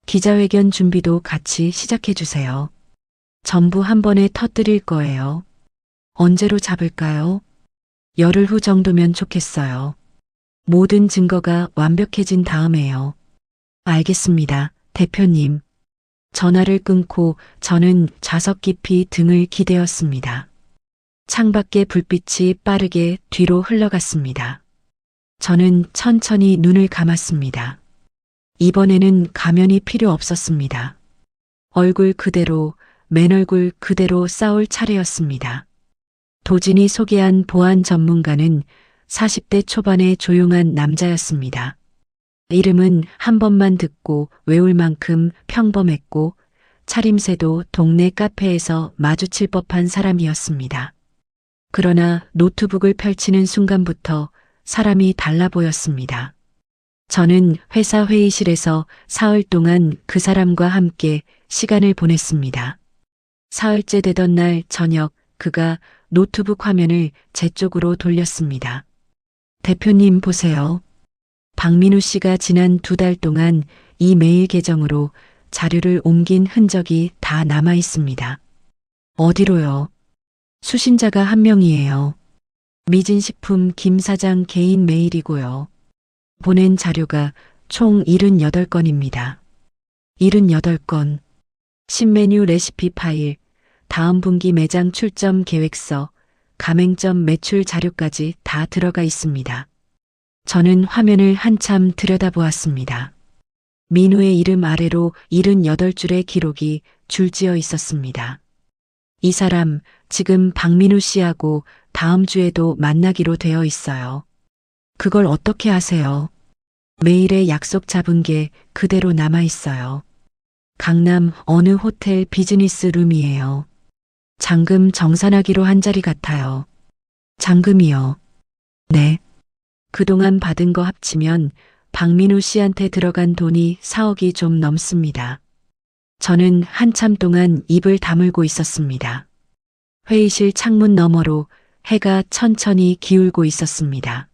기자회견 준비도 같이 시작해 주세요. 전부 한 번에 터뜨릴 거예요. 언제로 잡을까요? 열흘 후 정도면 좋겠어요. 모든 증거가 완벽해진 다음에요. 알겠습니다, 대표님. 전화를 끊고 저는 좌석 깊이 등을 기대었습니다. 창밖의 불빛이 빠르게 뒤로 흘러갔습니다. 저는 천천히 눈을 감았습니다. 이번에는 가면이 필요 없었습니다. 얼굴 그대로, 맨 얼굴 그대로 싸울 차례였습니다. 도진이 소개한 보안 전문가는 40대 초반의 조용한 남자였습니다. 이름은 한 번만 듣고 외울 만큼 평범했고 차림새도 동네 카페에서 마주칠 법한 사람이었습니다. 그러나 노트북을 펼치는 순간부터 사람이 달라 보였습니다. 저는 회사 회의실에서 사흘 동안 그 사람과 함께 시간을 보냈습니다. 사흘째 되던 날 저녁 그가 노트북 화면을 제 쪽으로 돌렸습니다. 대표님 보세요. 박민우 씨가 지난 2달 동안 이 메일 계정으로 자료를 옮긴 흔적이 다 남아 있습니다. 어디로요? 수신자가 한 명이에요. 미진식품 김 사장 개인 메일이고요. 보낸 자료가 총 78건입니다. 78건. 신메뉴 레시피 파일, 다음 분기 매장 출점 계획서, 가맹점 매출 자료까지 다 들어가 있습니다. 저는 화면을 한참 들여다보았습니다. 민우의 이름 아래로 78줄의 기록이 줄지어 있었습니다. 이 사람 지금 박민우 씨하고 다음 주에도 만나기로 되어 있어요. 그걸 어떻게 아세요? 메일에 약속 잡은 게 그대로 남아 있어요. 강남 어느 호텔 비즈니스 룸이에요. 잔금 정산하기로 한 자리 같아요. 잔금이요. 네. 그동안 받은 거 합치면 박민우 씨한테 들어간 돈이 4억이 좀 넘습니다. 저는 한참 동안 입을 다물고 있었습니다. 회의실 창문 너머로 해가 천천히 기울고 있었습니다.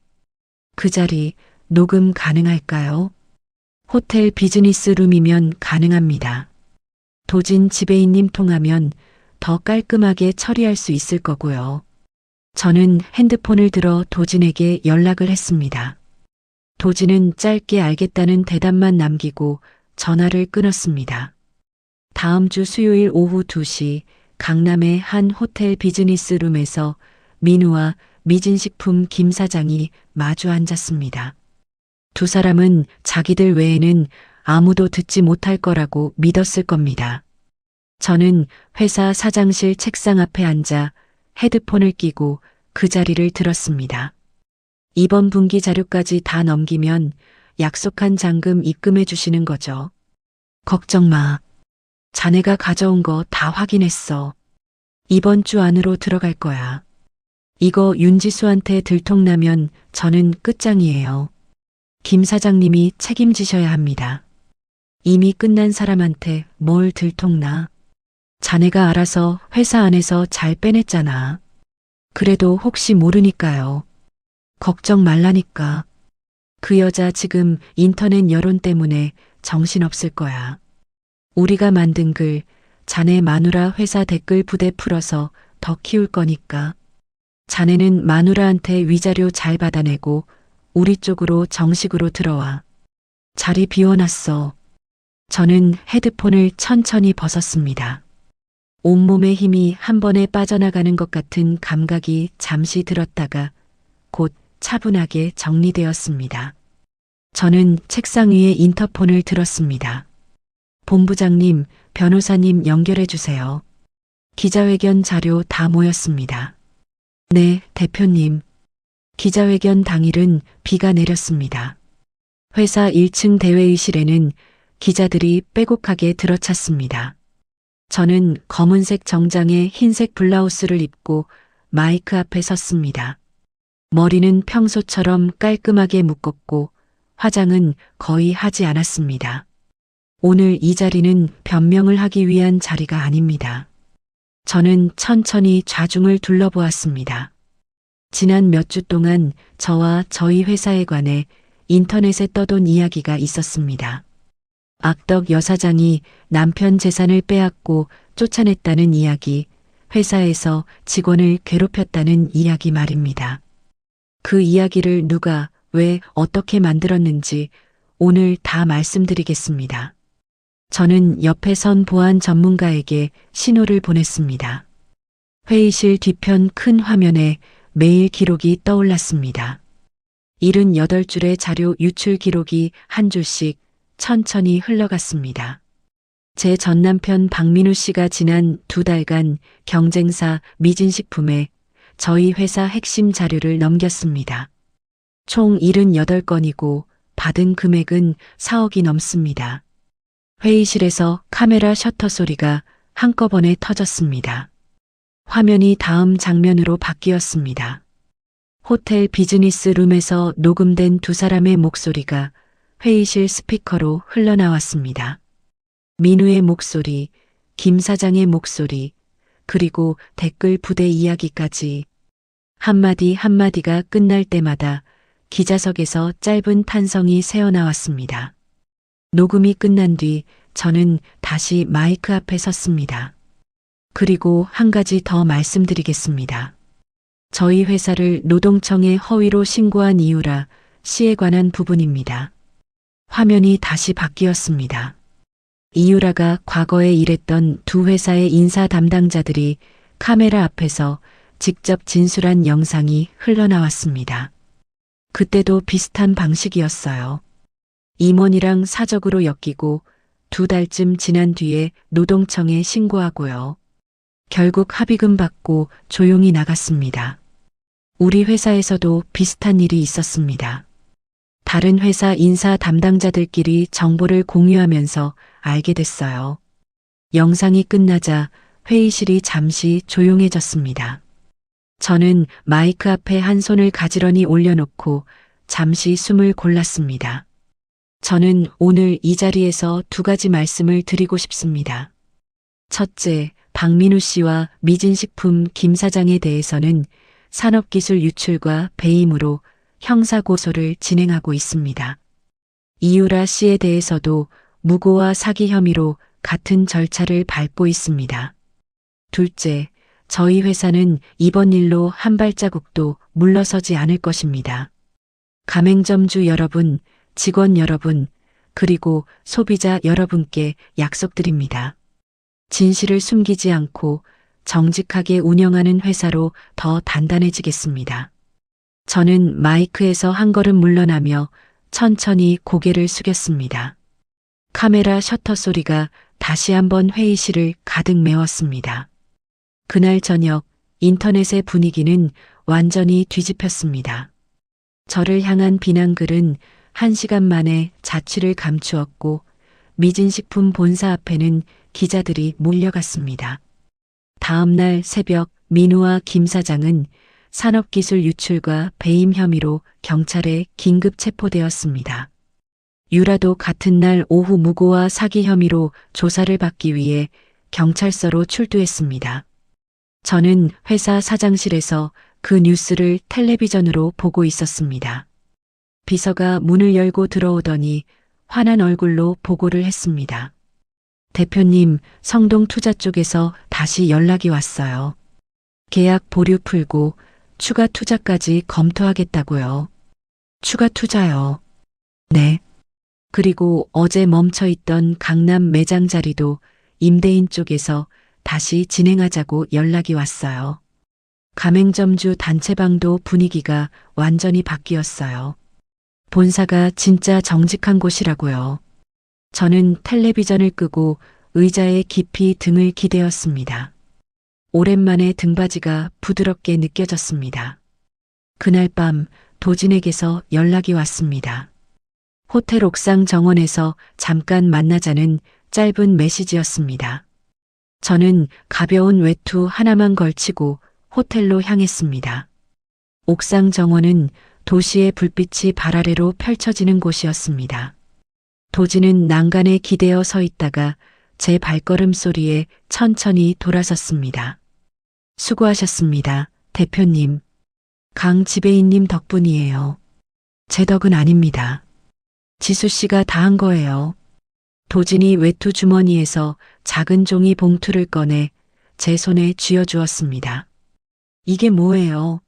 그 자리 녹음 가능할까요? 호텔 비즈니스 룸이면 가능합니다. 도진 지배인님 통하면 더 깔끔하게 처리할 수 있을 거고요. 저는 핸드폰을 들어 도진에게 연락을 했습니다. 도진은 짧게 알겠다는 대답만 남기고 전화를 끊었습니다. 다음 주 수요일 오후 2시 강남의 한 호텔 비즈니스 룸에서 민우와 미진식품 김 사장이 마주 앉았습니다. 두 사람은 자기들 외에는 아무도 듣지 못할 거라고 믿었을 겁니다. 저는 회사 사장실 책상 앞에 앉아 헤드폰을 끼고 그 자리를 들었습니다. 이번 분기 자료까지 다 넘기면 약속한 잔금 입금해 주시는 거죠. 걱정 마. 자네가 가져온 거 다 확인했어. 이번 주 안으로 들어갈 거야. 이거 윤지수한테 들통나면 저는 끝장이에요. 김 사장님이 책임지셔야 합니다. 이미 끝난 사람한테 뭘 들통나. 자네가 알아서 회사 안에서 잘 빼냈잖아. 그래도 혹시 모르니까요. 걱정 말라니까. 그 여자 지금 인터넷 여론 때문에 정신없을 거야. 우리가 만든 글, 자네 마누라 회사 댓글 부대 풀어서 더 키울 거니까. 자네는 마누라한테 위자료 잘 받아내고 우리 쪽으로 정식으로 들어와. 자리 비워놨어. 저는 헤드폰을 천천히 벗었습니다. 온몸의 힘이 한 번에 빠져나가는 것 같은 감각이 잠시 들었다가 곧 차분하게 정리되었습니다. 저는 책상 위에 인터폰을 들었습니다. 본부장님, 변호사님 연결해 주세요. 기자회견 자료 다 모였습니다. 네, 대표님. 기자회견 당일은 비가 내렸습니다. 회사 1층 대회의실에는 기자들이 빼곡하게 들어찼습니다. 저는 검은색 정장에 흰색 블라우스를 입고 마이크 앞에 섰습니다. 머리는 평소처럼 깔끔하게 묶었고 화장은 거의 하지 않았습니다. 오늘 이 자리는 변명을 하기 위한 자리가 아닙니다. 저는 천천히 좌중을 둘러보았습니다. 지난 몇 주 동안 저와 저희 회사에 관해 인터넷에 떠돈 이야기가 있었습니다. 악덕 여사장이 남편 재산을 빼앗고 쫓아냈다는 이야기, 회사에서 직원을 괴롭혔다는 이야기 말입니다. 그 이야기를 누가, 왜, 어떻게 만들었는지 오늘 다 말씀드리겠습니다. 저는 옆에 선 보안 전문가에게 신호를 보냈습니다. 회의실 뒤편 큰 화면에 메일 기록이 떠올랐습니다. 78줄의 자료 유출 기록이 한 줄씩 천천히 흘러갔습니다. 제 전남편 박민우 씨가 지난 2달간 경쟁사 미진식품에 저희 회사 핵심 자료를 넘겼습니다. 총 78건이고 받은 금액은 4억이 넘습니다. 회의실에서 카메라 셔터 소리가 한꺼번에 터졌습니다. 화면이 다음 장면으로 바뀌었습니다. 호텔 비즈니스 룸에서 녹음된 두 사람의 목소리가 회의실 스피커로 흘러나왔습니다. 민우의 목소리, 김 사장의 목소리, 그리고 댓글 부대 이야기까지 한마디 한마디가 끝날 때마다 기자석에서 짧은 탄성이 새어나왔습니다. 녹음이 끝난 뒤 저는 다시 마이크 앞에 섰습니다. 그리고 한 가지 더 말씀드리겠습니다. 저희 회사를 노동청에 허위로 신고한 이유라 시에 관한 부분입니다. 화면이 다시 바뀌었습니다. 이유라가 과거에 일했던 두 회사의 인사 담당자들이 카메라 앞에서 직접 진술한 영상이 흘러나왔습니다. 그때도 비슷한 방식이었어요. 임원이랑 사적으로 엮이고 2달쯤 지난 뒤에 노동청에 신고하고요. 결국 합의금 받고 조용히 나갔습니다. 우리 회사에서도 비슷한 일이 있었습니다. 다른 회사 인사 담당자들끼리 정보를 공유하면서 알게 됐어요. 영상이 끝나자 회의실이 잠시 조용해졌습니다. 저는 마이크 앞에 한 손을 가지런히 올려놓고 잠시 숨을 골랐습니다. 저는 오늘 이 자리에서 2가지 말씀을 드리고 싶습니다. 첫째, 박민우 씨와 미진식품 김 사장에 대해서는 산업기술 유출과 배임으로 형사고소를 진행하고 있습니다. 이유라 씨에 대해서도 무고와 사기 혐의로 같은 절차를 밟고 있습니다. 둘째, 저희 회사는 이번 일로 한 발자국도 물러서지 않을 것입니다. 가맹점주 여러분, 직원 여러분, 그리고 소비자 여러분께 약속드립니다. 진실을 숨기지 않고 정직하게 운영하는 회사로 더 단단해지겠습니다. 저는 마이크에서 한 걸음 물러나며 천천히 고개를 숙였습니다. 카메라 셔터 소리가 다시 한번 회의실을 가득 메웠습니다. 그날 저녁 인터넷의 분위기는 완전히 뒤집혔습니다. 저를 향한 비난글은 1시간 만에 자취를 감추었고 미진식품 본사 앞에는 기자들이 몰려갔습니다. 다음 날 새벽 민우와 김 사장은 산업기술 유출과 배임 혐의로 경찰에 긴급 체포되었습니다. 유라도 같은 날 오후 무고와 사기 혐의로 조사를 받기 위해 경찰서로 출두했습니다. 저는 회사 사장실에서 그 뉴스를 텔레비전으로 보고 있었습니다. 비서가 문을 열고 들어오더니 환한 얼굴로 보고를 했습니다. 대표님, 성동 투자 쪽에서 다시 연락이 왔어요. 계약 보류 풀고 추가 투자까지 검토하겠다고요. 추가 투자요. 네. 그리고 어제 멈춰 있던 강남 매장 자리도 임대인 쪽에서 다시 진행하자고 연락이 왔어요. 가맹점주 단체방도 분위기가 완전히 바뀌었어요. 본사가 진짜 정직한 곳이라고요. 저는 텔레비전을 끄고 의자에 깊이 등을 기대었습니다. 오랜만에 등받이가 부드럽게 느껴졌습니다. 그날 밤 도진에게서 연락이 왔습니다. 호텔 옥상 정원에서 잠깐 만나자는 짧은 메시지였습니다. 저는 가벼운 외투 하나만 걸치고 호텔로 향했습니다. 옥상 정원은 도시의 불빛이 발 아래로 펼쳐지는 곳이었습니다. 도진은 난간에 기대어 서 있다가 제 발걸음 소리에 천천히 돌아섰습니다. 수고하셨습니다, 대표님. 강 지배인님 덕분이에요. 제 덕은 아닙니다. 지수 씨가 다 한 거예요. 도진이 외투 주머니에서 작은 종이 봉투를 꺼내 제 손에 쥐어주었습니다. 이게 뭐예요?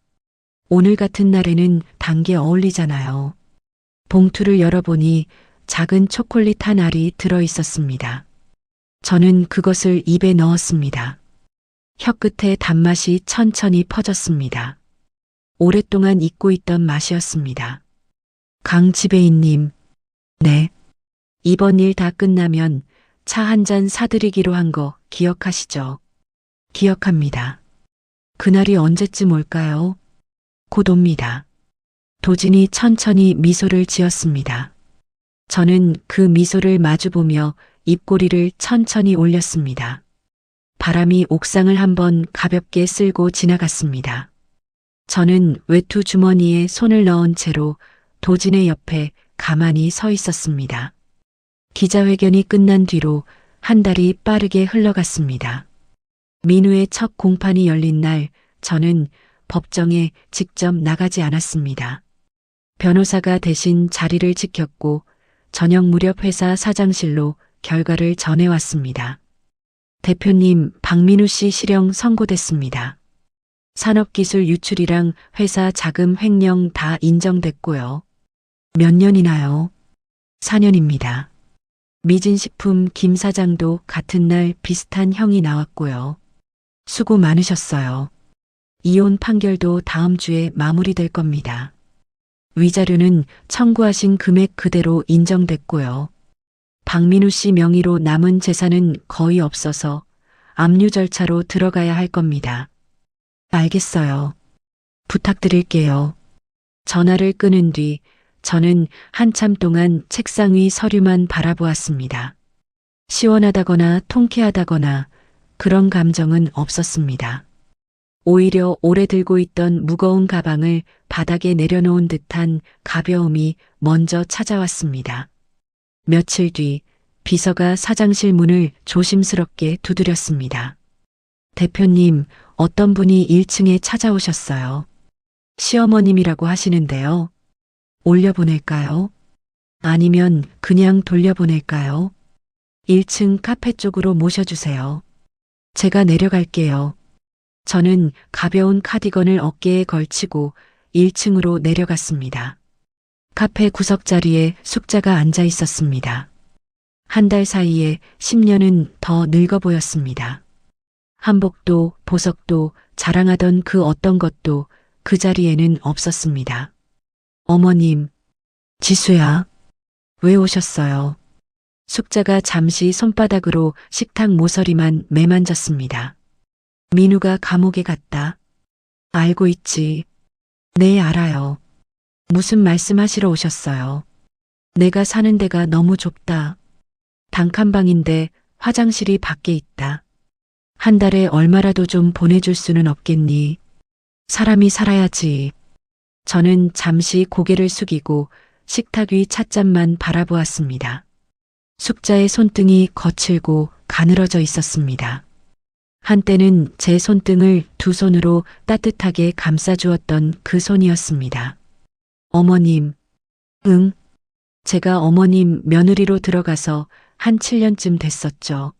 오늘 같은 날에는 단 게 어울리잖아요. 봉투를 열어보니 작은 초콜릿 한 알이 들어 있었습니다. 저는 그것을 입에 넣었습니다. 혀끝에 단맛이 천천히 퍼졌습니다. 오랫동안 잊고 있던 맛이었습니다. 강 지배인님, 네. 이번 일 다 끝나면 차 한 잔 사드리기로 한 거 기억하시죠? 기억합니다. 그날이 언제쯤 올까요? 곧 옵니다. 도진이 천천히 미소를 지었습니다. 저는 그 미소를 마주보며 입꼬리를 천천히 올렸습니다. 바람이 옥상을 한번 가볍게 쓸고 지나갔습니다. 저는 외투 주머니에 손을 넣은 채로 도진의 옆에 가만히 서 있었습니다. 기자회견이 끝난 뒤로 한 달이 빠르게 흘러갔습니다. 민우의 첫 공판이 열린 날 저는 법정에 직접 나가지 않았습니다. 변호사가 대신 자리를 지켰고 저녁 무렵 회사 사장실로 결과를 전해왔습니다. 대표님, 박민우 씨 실형 선고됐습니다. 산업기술 유출이랑 회사 자금 횡령 다 인정됐고요. 몇 년이나요? 4년입니다. 미진식품 김 사장도 같은 날 비슷한 형이 나왔고요. 수고 많으셨어요. 이혼 판결도 다음 주에 마무리될 겁니다. 위자료는 청구하신 금액 그대로 인정됐고요. 박민우 씨 명의로 남은 재산은 거의 없어서 압류 절차로 들어가야 할 겁니다. 알겠어요. 부탁드릴게요. 전화를 끊은 뒤 저는 한참 동안 책상 위 서류만 바라보았습니다. 시원하다거나 통쾌하다거나 그런 감정은 없었습니다. 오히려 오래 들고 있던 무거운 가방을 바닥에 내려놓은 듯한 가벼움이 먼저 찾아왔습니다. 며칠 뒤 비서가 사장실 문을 조심스럽게 두드렸습니다. 대표님, 어떤 분이 1층에 찾아오셨어요. 시어머님이라고 하시는데요. 올려보낼까요? 아니면 그냥 돌려보낼까요? 1층 카페 쪽으로 모셔주세요. 제가 내려갈게요. 저는 가벼운 카디건을 어깨에 걸치고 1층으로 내려갔습니다. 카페 구석자리에 숙자가 앉아 있었습니다. 한 달 사이에 10년은 더 늙어 보였습니다. 한복도 보석도 자랑하던 그 어떤 것도 그 자리에는 없었습니다. 어머님, 지수야, 왜 오셨어요? 숙자가 잠시 손바닥으로 식탁 모서리만 매만졌습니다. 민우가 감옥에 갔다. 알고 있지. 네, 알아요. 무슨 말씀하시러 오셨어요? 내가 사는 데가 너무 좁다. 단칸방인데 화장실이 밖에 있다. 한 달에 얼마라도 좀 보내줄 수는 없겠니? 사람이 살아야지. 저는 잠시 고개를 숙이고 식탁 위 찻잔만 바라보았습니다. 숙자의 손등이 거칠고 가늘어져 있었습니다. 한때는 제 손등을 두 손으로 따뜻하게 감싸주었던 그 손이었습니다. 어머님, 응. 제가 어머님 며느리로 들어가서 한 7년쯤 됐었죠.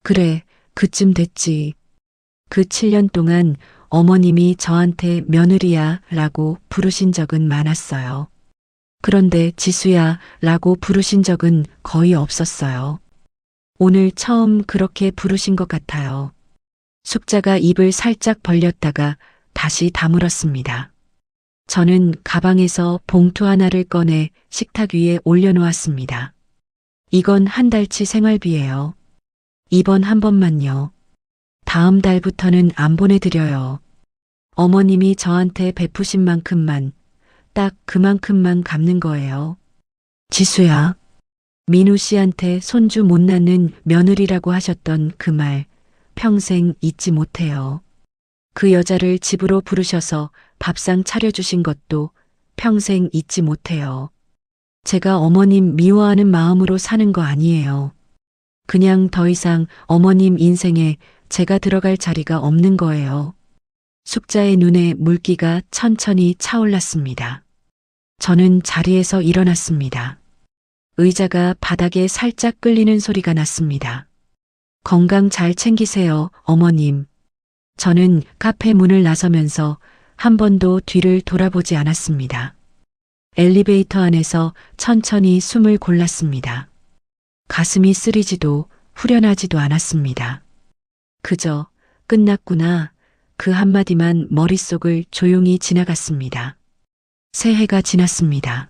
그래, 그쯤 됐지. 그 7년 동안 어머님이 저한테 며느리야 라고 부르신 적은 많았어요. 그런데 지수야 라고 부르신 적은 거의 없었어요. 오늘 처음 그렇게 부르신 것 같아요. 숙자가 입을 살짝 벌렸다가 다시 다물었습니다. 저는 가방에서 봉투 하나를 꺼내 식탁 위에 올려놓았습니다. 이건 한 달치 생활비예요. 이번 한 번만요. 다음 달부터는 안 보내드려요. 어머님이 저한테 베푸신 만큼만, 딱 그만큼만 갚는 거예요. 지수야. 민우 씨한테 손주 못 낳는 며느리라고 하셨던 그 말 평생 잊지 못해요. 그 여자를 집으로 부르셔서 밥상 차려주신 것도 평생 잊지 못해요. 제가 어머님 미워하는 마음으로 사는 거 아니에요. 그냥 더 이상 어머님 인생에 제가 들어갈 자리가 없는 거예요. 숙자의 눈에 물기가 천천히 차올랐습니다. 저는 자리에서 일어났습니다. 의자가 바닥에 살짝 끌리는 소리가 났습니다. 건강 잘 챙기세요, 어머님. 저는 카페 문을 나서면서 한 번도 뒤를 돌아보지 않았습니다. 엘리베이터 안에서 천천히 숨을 골랐습니다. 가슴이 쓰리지도 후련하지도 않았습니다. 그저 끝났구나 그 한마디만 머릿속을 조용히 지나갔습니다. 새해가 지났습니다.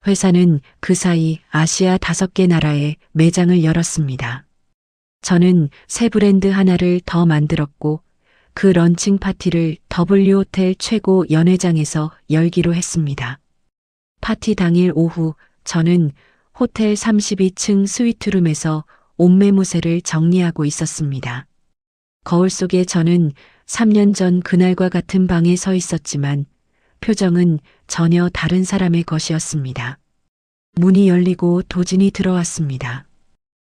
회사는 그 사이 아시아 5개 나라에 매장을 열었습니다. 저는 새 브랜드 하나를 더 만들었고 그 런칭 파티를 W호텔 최고 연회장에서 열기로 했습니다. 파티 당일 오후 저는 호텔 32층 스위트룸에서 옷매무새를 정리하고 있었습니다. 거울 속에 저는 3년 전 그날과 같은 방에 서 있었지만 표정은 전혀 다른 사람의 것이었습니다. 문이 열리고 도진이 들어왔습니다.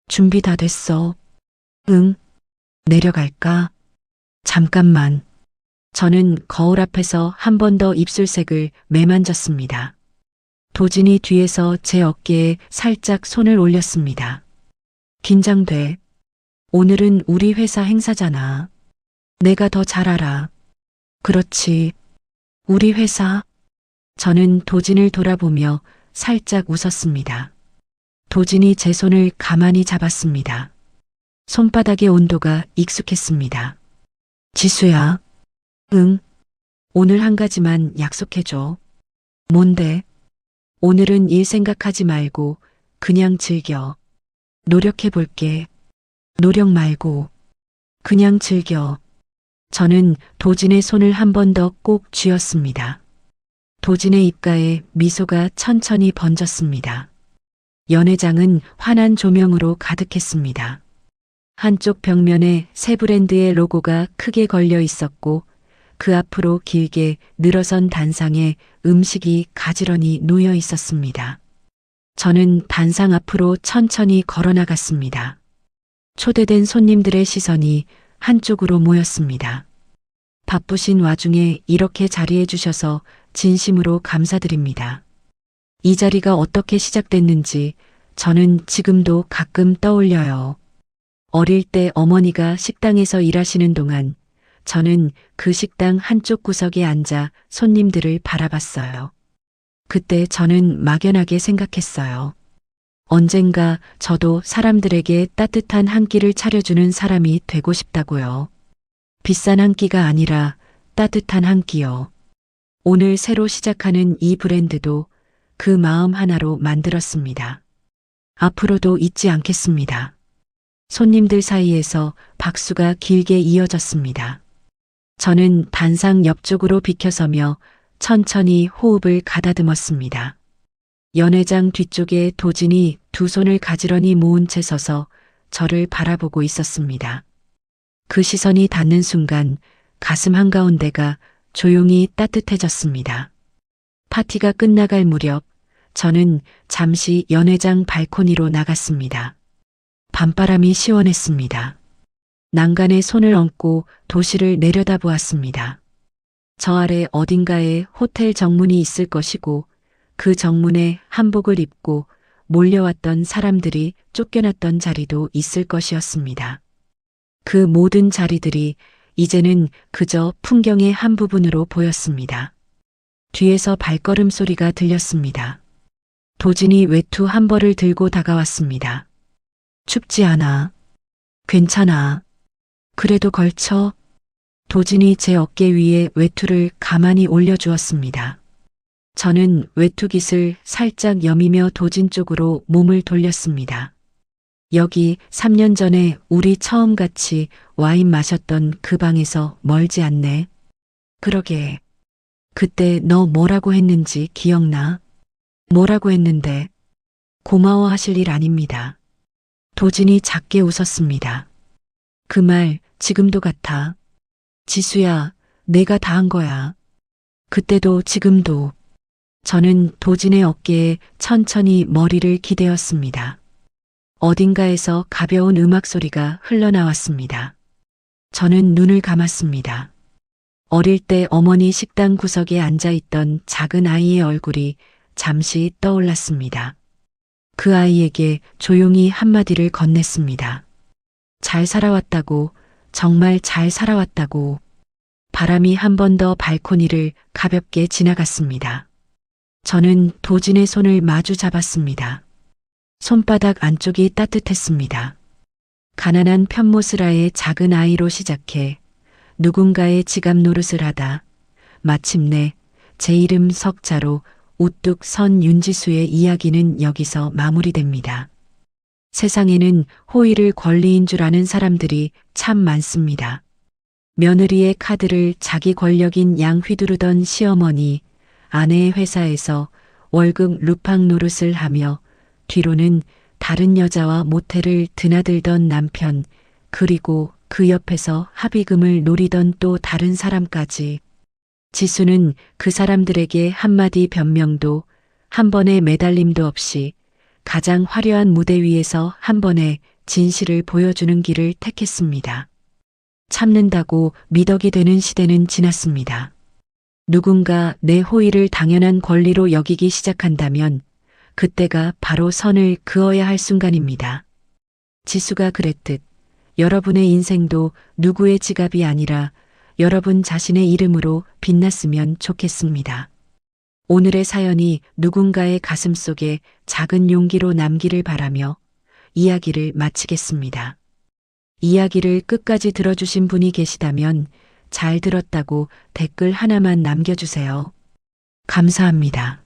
준비 다 됐어. 응. 내려갈까? 잠깐만. 저는 거울 앞에서 한 번 더 입술색을 매만졌습니다. 도진이 뒤에서 제 어깨에 살짝 손을 올렸습니다. 긴장돼. 오늘은 우리 회사 행사잖아. 내가 더 잘 알아. 그렇지. 우리 회사. 저는 도진을 돌아보며 살짝 웃었습니다. 도진이 제 손을 가만히 잡았습니다. 손바닥의 온도가 익숙했습니다. 지수야. 응. 오늘 한 가지만 약속해줘. 뭔데? 오늘은 일 생각하지 말고 그냥 즐겨. 노력해볼게. 노력 말고 그냥 즐겨. 저는 도진의 손을 한 번 더 꼭 쥐었습니다. 도진의 입가에 미소가 천천히 번졌습니다. 연회장은 환한 조명으로 가득했습니다. 한쪽 벽면에 새 브랜드의 로고가 크게 걸려 있었고 그 앞으로 길게 늘어선 단상에 음식이 가지런히 놓여 있었습니다. 저는 단상 앞으로 천천히 걸어 나갔습니다. 초대된 손님들의 시선이 한쪽으로 모였습니다. 바쁘신 와중에 이렇게 자리해 주셔서 진심으로 감사드립니다. 이 자리가 어떻게 시작됐는지 저는 지금도 가끔 떠올려요. 어릴 때 어머니가 식당에서 일하시는 동안 저는 그 식당 한쪽 구석에 앉아 손님들을 바라봤어요. 그때 저는 막연하게 생각했어요. 언젠가 저도 사람들에게 따뜻한 한 끼를 차려주는 사람이 되고 싶다고요. 비싼 한 끼가 아니라 따뜻한 한 끼요. 오늘 새로 시작하는 이 브랜드도 그 마음 하나로 만들었습니다. 앞으로도 잊지 않겠습니다. 손님들 사이에서 박수가 길게 이어졌습니다. 저는 단상 옆쪽으로 비켜서며 천천히 호흡을 가다듬었습니다. 연회장 뒤쪽에 도진이 두 손을 가지런히 모은 채 서서 저를 바라보고 있었습니다. 그 시선이 닿는 순간 가슴 한가운데가 조용히 따뜻해졌습니다. 파티가 끝나갈 무렵 저는 잠시 연회장 발코니로 나갔습니다. 밤바람이 시원했습니다. 난간에 손을 얹고 도시를 내려다보았습니다. 저 아래 어딘가에 호텔 정문이 있을 것이고 그 정문에 한복을 입고 몰려왔던 사람들이 쫓겨났던 자리도 있을 것이었습니다. 그 모든 자리들이 이제는 그저 풍경의 한 부분으로 보였습니다. 뒤에서 발걸음 소리가 들렸습니다. 도진이 외투 한 벌을 들고 다가왔습니다. 춥지 않아. 괜찮아. 그래도 걸쳐. 도진이 제 어깨 위에 외투를 가만히 올려주었습니다. 저는 외투깃을 살짝 여미며 도진 쪽으로 몸을 돌렸습니다. 여기 3년 전에 우리 처음 같이 와인 마셨던 그 방에서 멀지 않네. 그러게. 그때 너 뭐라고 했는지 기억나? 뭐라고 했는데? 고마워하실 일 아닙니다. 도진이 작게 웃었습니다. 그 말 지금도 같아. 지수야, 내가 다 한 거야. 그때도 지금도. 저는 도진의 어깨에 천천히 머리를 기대었습니다. 어딘가에서 가벼운 음악 소리가 흘러나왔습니다. 저는 눈을 감았습니다. 어릴 때 어머니 식당 구석에 앉아있던 작은 아이의 얼굴이 잠시 떠올랐습니다. 그 아이에게 조용히 한마디를 건넸습니다. 잘 살아왔다고, 정말 잘 살아왔다고. 바람이 한 번 더 발코니를 가볍게 지나갔습니다. 저는 도진의 손을 마주 잡았습니다. 손바닥 안쪽이 따뜻했습니다. 가난한 편모스라의 작은 아이로 시작해 누군가의 지갑 노릇을 하다 마침내 제 이름 석자로 우뚝 선 윤지수의 이야기는 여기서 마무리됩니다. 세상에는 호의를 권리인 줄 아는 사람들이 참 많습니다. 며느리의 카드를 자기 권력인 양 휘두르던 시어머니, 아내의 회사에서 월급 루팡 노릇을 하며 뒤로는 다른 여자와 모텔을 드나들던 남편, 그리고 그 옆에서 합의금을 노리던 또 다른 사람까지. 지수는 그 사람들에게 한마디 변명도 한 번의 매달림도 없이 가장 화려한 무대 위에서 한 번의 진실을 보여주는 길을 택했습니다. 참는다고 미덕이 되는 시대는 지났습니다. 누군가 내 호의를 당연한 권리로 여기기 시작한다면 그때가 바로 선을 그어야 할 순간입니다. 지수가 그랬듯 여러분의 인생도 누구의 지갑이 아니라 여러분 자신의 이름으로 빛났으면 좋겠습니다. 오늘의 사연이 누군가의 가슴 속에 작은 용기로 남기를 바라며 이야기를 마치겠습니다. 이야기를 끝까지 들어주신 분이 계시다면 잘 들었다고 댓글 하나만 남겨주세요. 감사합니다.